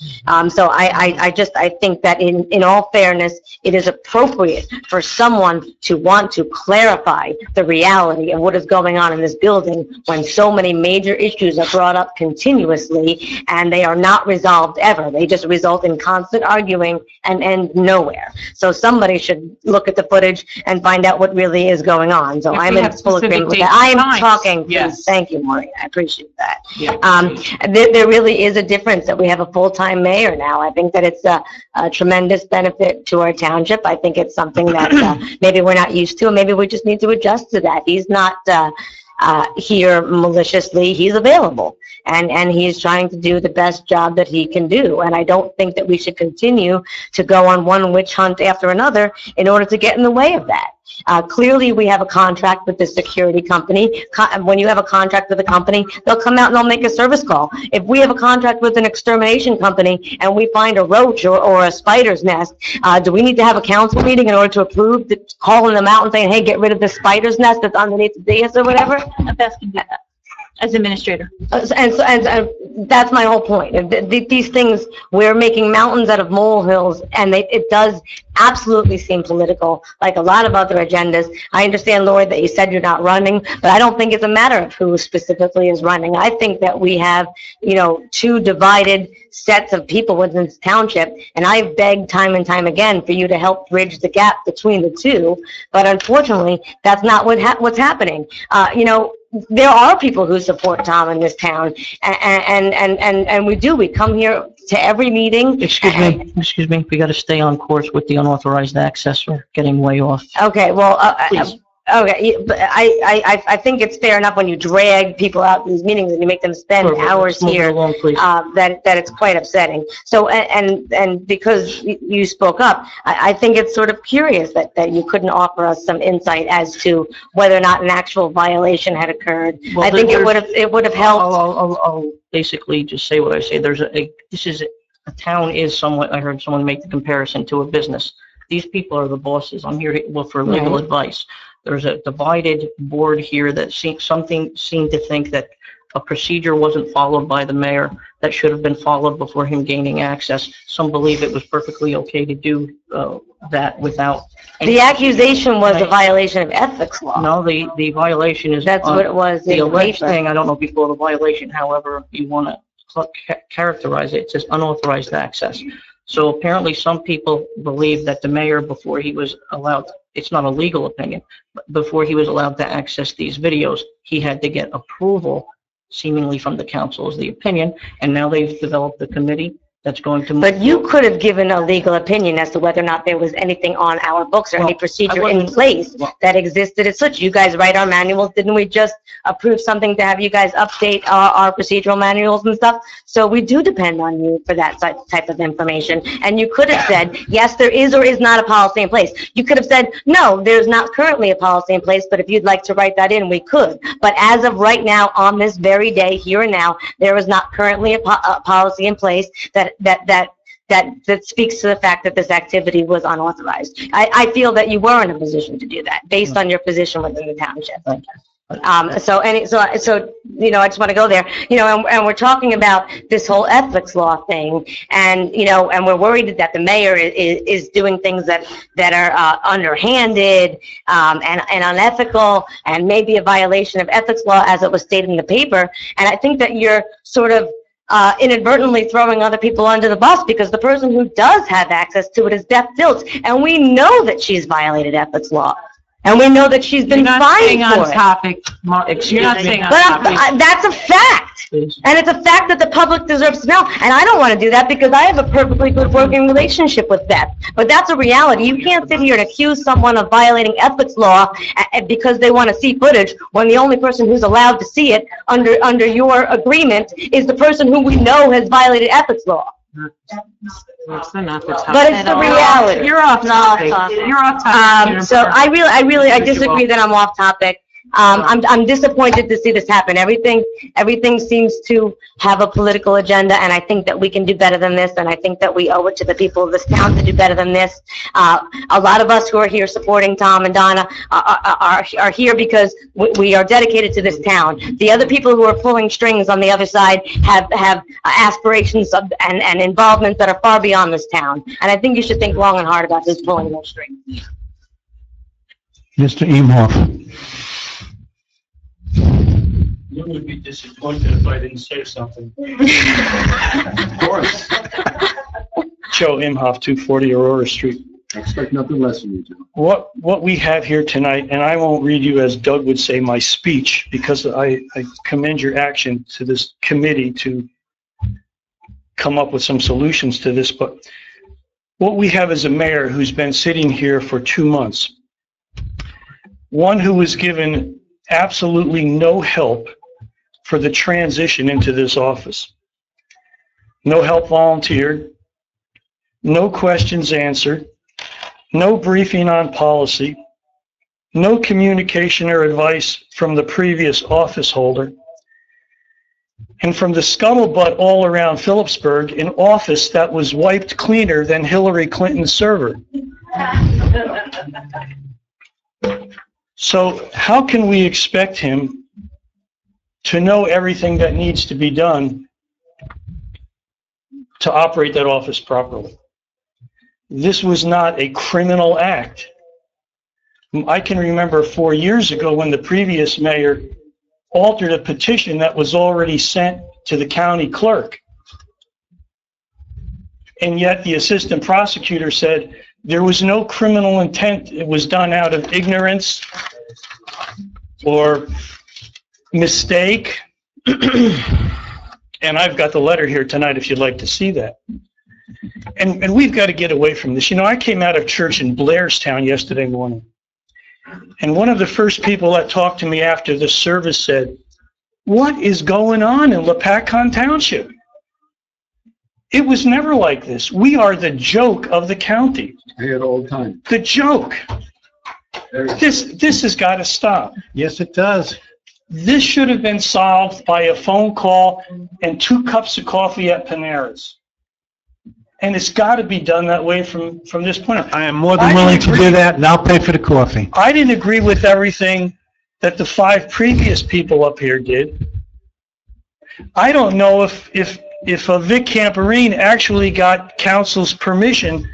Speaker 1: So I think that in all fairness, it is appropriate for someone to want to clarify the reality of what is going on in this building when so many major issues are brought up continuously and they are not resolved ever. They just result in constant arguing and end nowhere. So somebody should look at the footage and find out what really is going on. So
Speaker 12: If
Speaker 1: I'm
Speaker 12: we
Speaker 1: in
Speaker 12: have
Speaker 1: full
Speaker 12: specific
Speaker 1: agreement with
Speaker 12: dates
Speaker 1: that. I
Speaker 12: and
Speaker 1: am
Speaker 12: times,
Speaker 1: talking,
Speaker 12: yes.
Speaker 1: thank you, Maureen, I appreciate that.
Speaker 12: Yeah.
Speaker 1: There really is a difference that we have a full-time mayor now. I think that it's a tremendous benefit to our township. I think it's something that maybe we're not used to, and maybe we just need to adjust to that. He's not here maliciously. He's available, and he's trying to do the best job that he can do. And I don't think that we should continue to go on one witch hunt after another in order to get in the way of that. Clearly, we have a contract with the security company. When you have a contract with a company, they'll come out and they'll make a service call. If we have a contract with an extermination company and we find a roach or a spider's nest, do we need to have a council meeting in order to approve calling them out and saying, hey, get rid of the spider's nest that's underneath the dais or whatever?
Speaker 3: Beth can do that as administrator.
Speaker 1: And that's my whole point. These things, we're making mountains out of molehills, and it does absolutely seem political, like a lot of other agendas. I understand, Lord, that you said you're not running, but I don't think it's a matter of who specifically is running. I think that we have, two divided sets of people within this township, and I've begged time and time again for you to help bridge the gap between the two, but unfortunately, that's not what's happening. There are people who support Tom in this town, and we do. We come here to every meeting.
Speaker 11: Excuse me, we got to stay on course with the unauthorized access. We're getting way off.
Speaker 1: Okay, well,
Speaker 11: Please.
Speaker 1: okay, but I think it's fair enough when you drag people out to these meetings and you make them spend
Speaker 11: Sure,
Speaker 1: hours
Speaker 11: let's move it
Speaker 1: here,
Speaker 11: along, please.
Speaker 1: that it's quite upsetting. So, and because you spoke up, I think it's sort of curious that you couldn't offer us some insight as to whether or not an actual violation had occurred.
Speaker 11: Well,
Speaker 1: I think it would have helped.
Speaker 11: I'll basically just say what I say. A town is somewhat, I heard someone make the comparison to a business. These people are the bosses. I'm here to look for legal
Speaker 1: Right.
Speaker 11: advice. There's a divided board here that seemed to think that a procedure wasn't followed by the mayor that should have been followed before him gaining access. Some believe it was perfectly okay to do that without.
Speaker 1: The accusation was a violation of ethics law.
Speaker 11: No, the violation is.
Speaker 1: That's what it was
Speaker 11: The
Speaker 1: in the
Speaker 11: alleged
Speaker 1: paper.
Speaker 11: thing, I don't know if you call it a violation, however you want to characterize it, it says unauthorized access. So apparently some people believe that the mayor, before he was allowed, it's not a legal opinion, but before he was allowed to access these videos, he had to get approval, seemingly from the council is the opinion, and now they've developed a committee that's going to.
Speaker 1: But you could have given a legal opinion as to whether or not there was anything on our books or any procedure in place that existed as such. You guys write our manuals. Didn't we just approve something to have you guys update our procedural manuals and stuff? So we do depend on you for that type of information. And you could have said, yes, there is or is not a policy in place. You could have said, no, there's not currently a policy in place, but if you'd like to write that in, we could. But as of right now, on this very day, here and now, there is not currently a policy in place that speaks to the fact that this activity was unauthorized. I feel that you were in a position to do that based on your position within the township. So I just want to go there, and we're talking about this whole ethics law thing, and we're worried that the mayor is doing things that are underhanded, and unethical, and maybe a violation of ethics law as it was stated in the paper. And I think that you're sort of inadvertently throwing other people under the bus, because the person who does have access to it is Beth Dilts, and we know that she's violated ethics law, and we know that she's been fined for it.
Speaker 12: Topic, you're not saying on
Speaker 1: But
Speaker 12: topic.
Speaker 1: that's a fact, and it's a fact that the public deserves to know, and I don't want to do that because I have a perfectly good working relationship with Beth, but that's a reality. You can't sit here and accuse someone of violating ethics law because they want to see footage when the only person who's allowed to see it under your agreement is the person who we know has violated ethics law.
Speaker 12: It's not the topic.
Speaker 1: But it's the reality.
Speaker 12: You're off topic. You're off topic.
Speaker 1: So I disagree that I'm off topic. I'm disappointed to see this happen. Everything seems to have a political agenda, and I think that we can do better than this, and I think that we owe it to the people of this town to do better than this. A lot of us who are here supporting Tom and Donna are here because we are dedicated to this town. The other people who are pulling strings on the other side have aspirations and involvement that are far beyond this town, and I think you should think long and hard about who's pulling those strings.
Speaker 2: Mr. Imhoff.
Speaker 6: You would be disappointed if I didn't say something.
Speaker 14: Of course.
Speaker 6: Joe Imhoff, 240 Aurora Street.
Speaker 14: I expect nothing less from you, Joe.
Speaker 6: What we have here tonight, and I won't read you, as Doug would say, my speech, because I commend your action to this committee to come up with some solutions to this, but what we have is a mayor who's been sitting here for 2 months. One who was given absolutely no help for the transition into this office. No help volunteered, no questions answered, no briefing on policy, no communication or advice from the previous office holder, and from the scuttlebutt all around Phillipsburg, an office that was wiped cleaner than Hillary Clinton's server. So how can we expect him to know everything that needs to be done to operate that office properly? This was not a criminal act. I can remember 4 years ago when the previous mayor altered a petition that was already sent to the county clerk. And yet the assistant prosecutor said there was no criminal intent. It was done out of ignorance or mistake. And I've got the letter here tonight if you'd like to see that. And we've got to get away from this. You know, I came out of church in Blairstown yesterday morning. And one of the first people that talked to me after the service said, "What is going on in Lopatcong Township? It was never like this. We are the joke of the county."
Speaker 14: I hear it all the time.
Speaker 6: The joke. This has got to stop.
Speaker 2: Yes, it does.
Speaker 6: This should have been solved by a phone call and 2 cups of coffee at Panera's. And it's got to be done that way from this point on.
Speaker 2: I am more than willing to do that, and I'll pay for the coffee.
Speaker 6: I didn't agree with everything that the 5 previous people up here did. I don't know if Vic Camperine actually got council's permission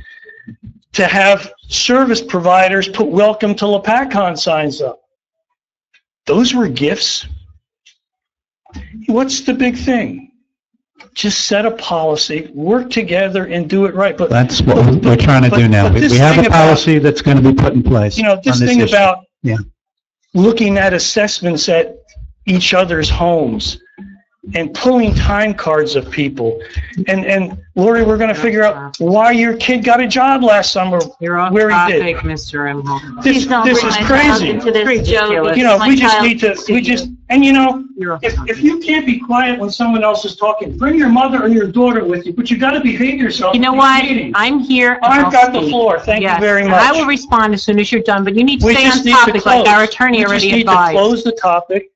Speaker 6: to have service providers put "Welcome to Lopatcong" signs up. Those were gifts. What's the big thing? Just set a policy, work together, and do it right. But
Speaker 2: that's what we're trying to do now. We have a policy that's going to be put in place.
Speaker 6: You know, this thing about looking at assessments at each other's homes and pulling time cards of people. And Lori, we're going to figure out why your kid got a job last summer where he did.
Speaker 12: Mr. Imhoff.
Speaker 6: This is crazy. You know, we just, and you know, if you can't be quiet when someone else is talking, bring your mother or your daughter with you, but you got to behave yourself.
Speaker 12: You know what? I'm here.
Speaker 6: I've got the floor. Thank you very much.
Speaker 12: I will respond as soon as you're done, but you need to stay on topic like our attorney already advised.
Speaker 6: We just need to close the topic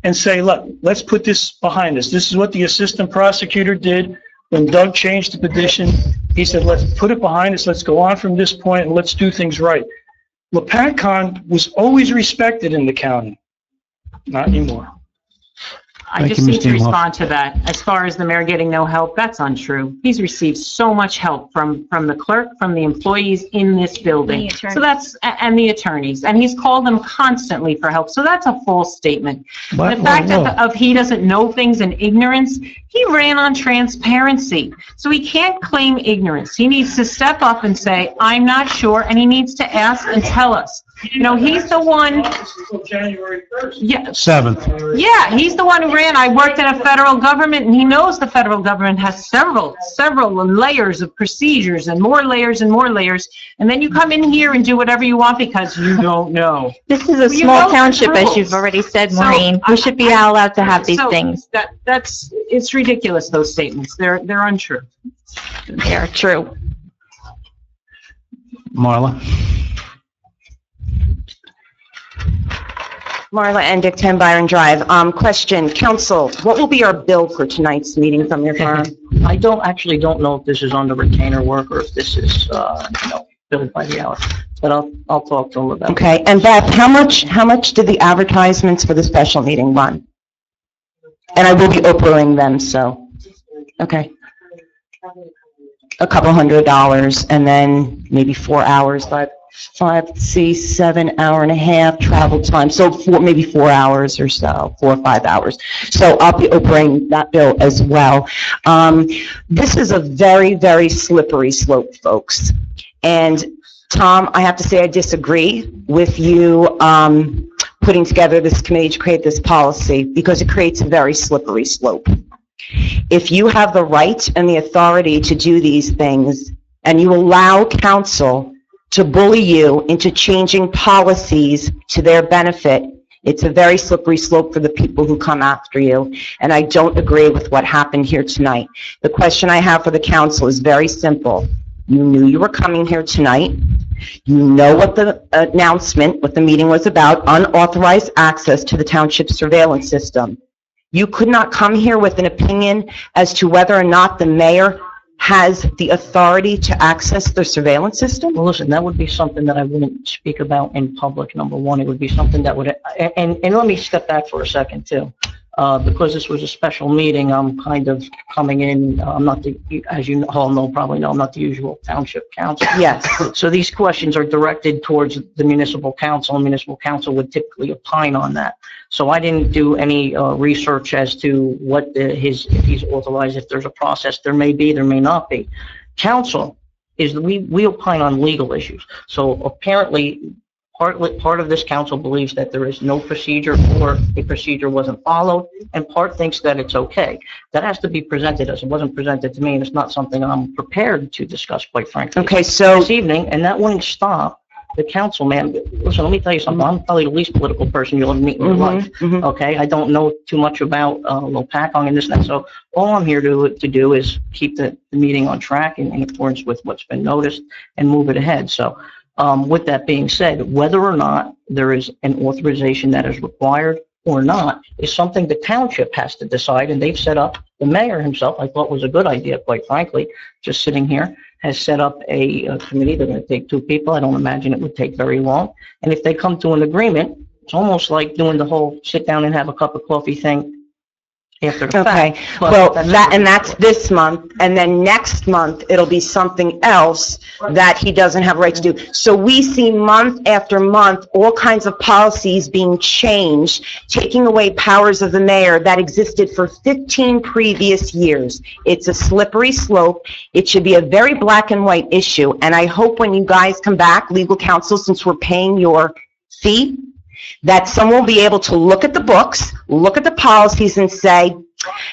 Speaker 6: and say, look, let's put this behind us. This is what the assistant prosecutor did when Doug changed the petition. He said, let's put it behind us. Let's go on from this point and let's do things right. Lopatcong was always respected in the county. Not anymore.
Speaker 12: I just need to respond to that. As far as the mayor getting no help, that's untrue. He's received so much help from the clerk, from the employees in this building. So that's, and the attorneys, and he's called them constantly for help. So that's a false statement. The fact of he doesn't know things in ignorance, he ran on transparency. So he can't claim ignorance. He needs to step up and say, I'm not sure, and he needs to ask and tell us. You know, he's the one.
Speaker 6: January 1st.
Speaker 12: Yeah.
Speaker 2: 7th.
Speaker 12: Yeah, he's the one who ran. I worked in a federal government, and he knows the federal government has several layers of procedures and more layers and more layers. And then you come in here and do whatever you want because you don't know.
Speaker 13: This is a small township, as you've already said, Maureen. We should be allowed to have these things.
Speaker 12: It's ridiculous, those statements. They're untrue.
Speaker 3: They're true.
Speaker 2: Marla?
Speaker 4: Marla Endick, 10 Byron Drive. Question, council, what will be our bill for tonight's meeting from your firm?
Speaker 11: I actually don't know if this is on the retainer work or if this is, billed by the hour, but I'll talk to them about it.
Speaker 4: Okay, and Beth, how much did the advertisements for the special meeting run? And I will be Oprahing them, so, okay. A couple $100, and then maybe 4 hours, 7 hour and a half travel time, so maybe 4 hours or so, 4 or 5 hours. So I'll be Oprahing that bill as well. This is a very, very slippery slope, folks. And Tom, I have to say I disagree with you putting together this committee to create this policy because it creates a very slippery slope. If you have the right and the authority to do these things and you allow council to bully you into changing policies to their benefit, it's a very slippery slope for the people who come after you. And I don't agree with what happened here tonight. The question I have for the council is very simple. You knew you were coming here tonight. You know what the announcement, what the meeting was about, unauthorized access to the township surveillance system. You could not come here with an opinion as to whether or not the mayor has the authority to access the surveillance system?
Speaker 11: Well, listen, that would be something that I wouldn't speak about in public, number one. It would be something that would, and let me step back for a second, too. Because this was a special meeting, I'm kind of coming in, I'm not the, as you all know, probably know, I'm not the usual township council.
Speaker 4: Yes.
Speaker 11: So these questions are directed towards the municipal council, and municipal council would typically opine on that. So I didn't do any research as to what if he's authorized, if there's a process. There may be, there may not be. Council is, we opine on legal issues. So apparently, part of this council believes that there is no procedure or a procedure wasn't followed, and part thinks that it's okay. That has to be presented as it wasn't presented to me, and it's not something I'm prepared to discuss, quite frankly.
Speaker 4: Okay, so
Speaker 11: this evening, and that wouldn't stop the council, man. Listen, let me tell you something. I'm probably the least political person you'll ever meet in your life. Okay, I don't know too much about Lopatcong and this and that. So all I'm here to do is keep the meeting on track in accordance with what's been noticed and move it ahead. So. With that being said, whether or not there is an authorization that is required or not is something the township has to decide, and they've set up, the mayor himself, I thought was a good idea, quite frankly, just sitting here, has set up a committee. They're going to take 2 people. I don't imagine it would take very long. And if they come to an agreement, it's almost like doing the whole sit down and have a cup of coffee thing after the fact.
Speaker 4: Okay, well, that's this month, and then next month, it'll be something else that he doesn't have a right to do. So we see month after month, all kinds of policies being changed, taking away powers of the mayor that existed for 15 previous years. It's a slippery slope. It should be a very black and white issue, and I hope when you guys come back, legal counsel, since we're paying your fee, that someone will be able to look at the books, look at the policies and say,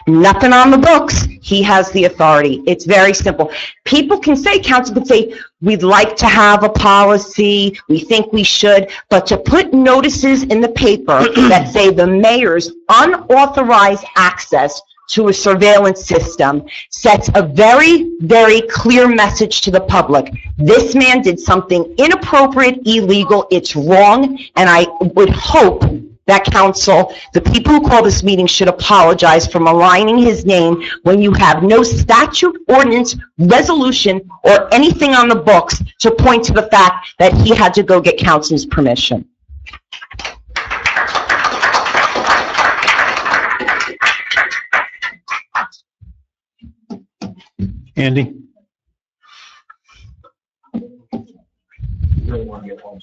Speaker 4: nothing on the books, he has the authority. It's very simple. People can say, council can say, we'd like to have a policy, we think we should, but to put notices in the paper that say the mayor's unauthorized access to a surveillance system sets a very, very clear message to the public. This man did something inappropriate, illegal, it's wrong, and I would hope that council, the people who call this meeting should apologize for maligning his name when you have no statute, ordinance, resolution, or anything on the books to point to the fact that he had to go get council's permission.
Speaker 2: Andy?
Speaker 7: Really want to get home,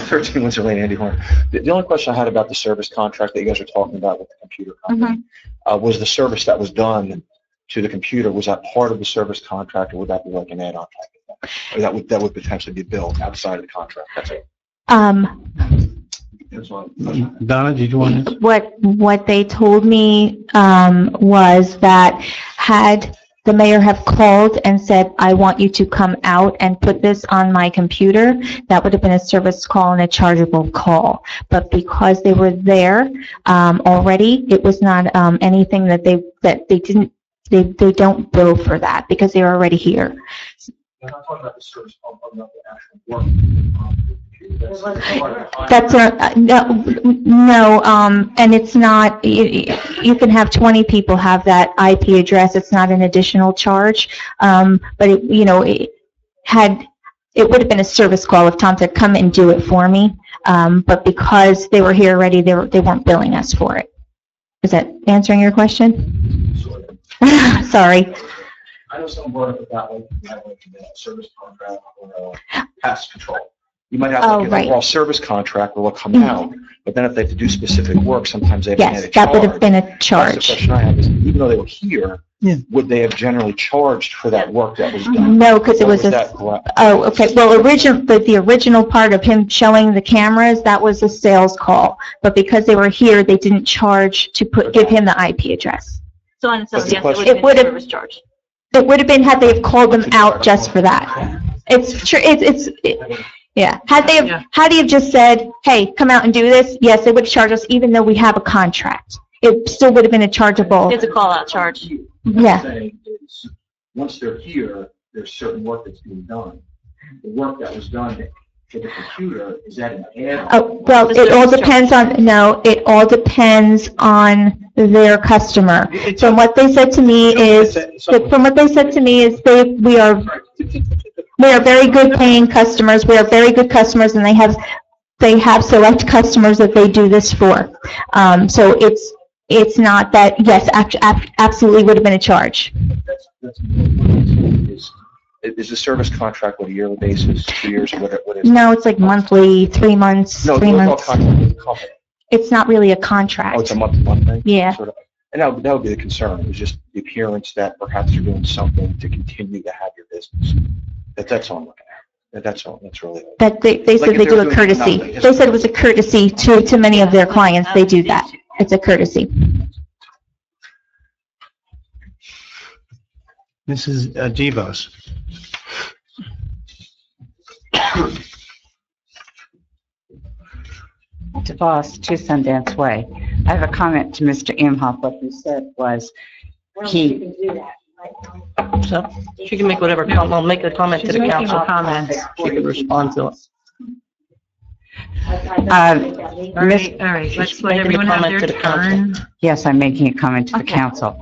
Speaker 7: 13 Windsor Lane, Andy Horn. The only question I had about the service contract that you guys are talking about with the computer company, was the service that was done to the computer, was that part of the service contract, or would that be like an add-on type of thing? Or that would potentially be billed outside of the contract? That's it.
Speaker 2: Donna, did you want to?
Speaker 13: What they told me was that had the mayor have called and said, I want you to come out and put this on my computer, that would have been a service call and a chargeable call. But because they were there already, it was not anything that they didn't They don't bill for that because they're already here.
Speaker 7: I'm not talking about the service, I'm talking about the actual work.
Speaker 13: That's no, and it's not, you can have 20 people have that IP address. It's not an additional charge. But it, it would have been a service call if Tom said, come and do it for me. But because they were here already, they weren't billing us for it. Is that answering your question? Sorry.
Speaker 7: I know some brought up about like, you have like a service contract or pest control. You might have like an overall service contract where they'll come out, but then if they have to do specific work, sometimes they have to add a charge.
Speaker 13: Yes, that would have been a
Speaker 7: That's the
Speaker 13: charge.
Speaker 7: question I have is, even though they were here, would they have generally charged for that work that was done?
Speaker 13: No, because it
Speaker 7: Or
Speaker 13: was
Speaker 7: that correct?
Speaker 13: oh, okay. Well, the original part of him showing the cameras, that was a sales call. But because they were here, they didn't charge to give him the IP address.
Speaker 3: So on itself,
Speaker 7: But the
Speaker 3: yes,
Speaker 7: question-
Speaker 3: it would have been a service charge.
Speaker 13: It would have been had they called them out just for that. It's true. Yeah. Had they have just said, hey, come out and do this, yes, they would charge us even though we have a contract. It still would have been a chargeable.
Speaker 3: It's a call-out charge.
Speaker 13: Yeah.
Speaker 7: Once they're here, there's certain work that's being done. The work that was done for the computer, is that an add-on?
Speaker 13: Oh, well, it all depends on, no, it all depends on their customer. From what they said to me is, we are very good paying customers, we are very good customers, and they have select customers that they do this for. So it's not that, yes, absolutely would have been a charge.
Speaker 7: Is the service contract on a yearly basis, 2 years, or what is it?
Speaker 13: No, it's like monthly, 3 months,
Speaker 7: No,
Speaker 13: 3
Speaker 7: it's all
Speaker 13: months.
Speaker 7: contract with the company.
Speaker 13: It's not really a
Speaker 7: Oh,
Speaker 13: contract.
Speaker 7: it's a month-to-month thing?
Speaker 13: Yeah.
Speaker 7: Sort of. And that would be the concern, is just the appearance that perhaps you're doing something to continue to have your business. That's all I'm looking at. That's all, that's really.
Speaker 13: That they
Speaker 7: Like
Speaker 13: said
Speaker 7: if
Speaker 13: they
Speaker 7: they're
Speaker 13: do a
Speaker 7: doing
Speaker 13: courtesy.
Speaker 7: nothing,
Speaker 13: They said it was a courtesy to many of their clients. They do that. It's a courtesy.
Speaker 2: Mrs. Devos.
Speaker 17: DeVos, 2 Sundance Way. I have a comment to Mr. Imhoff. What he said was, he,
Speaker 11: So she can make whatever comment, I'll make a comment to the
Speaker 12: She's
Speaker 11: council.
Speaker 12: making comments.
Speaker 11: She can respond to it.
Speaker 12: All right, let's let everyone have their turn.
Speaker 17: yes, I'm making a comment to the council.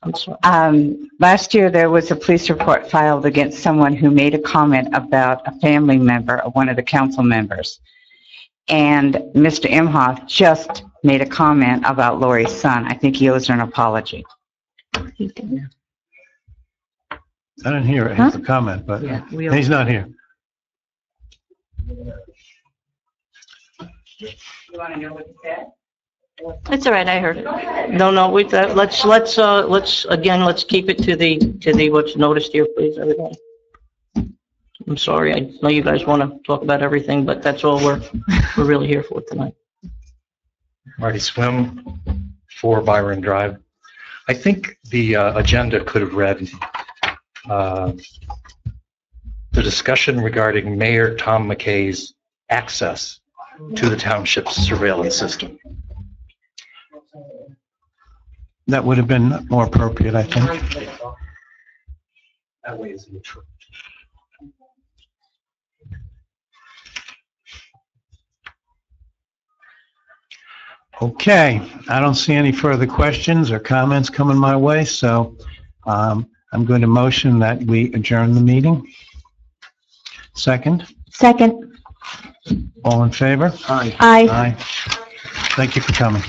Speaker 11: I'm sorry.
Speaker 17: Last year, there was a police report filed against someone who made a comment about a family member of one of the council members. And Mr. Imhoff just made a comment about Lori's son. I think he owes her an apology.
Speaker 2: I didn't hear the comment, but he's not here.
Speaker 17: You want to know what he said?
Speaker 3: It's all right, I heard it.
Speaker 11: No, let's keep it to the what's noticed here, please, everybody. I'm sorry, I know you guys want to talk about everything, but that's all we're really here for tonight.
Speaker 7: Marty Swim, 4 Byron Drive. I think the agenda could have read the discussion regarding Mayor Tom McKay's access to the township's surveillance system.
Speaker 2: That would have been more appropriate, I think.
Speaker 7: That way is neutral.
Speaker 2: Okay, I don't see any further questions or comments coming my way, so I'm going to motion that we adjourn the meeting. Second,
Speaker 13: Second.
Speaker 2: all in favor?
Speaker 13: Aye.
Speaker 2: Aye. Thank you for coming.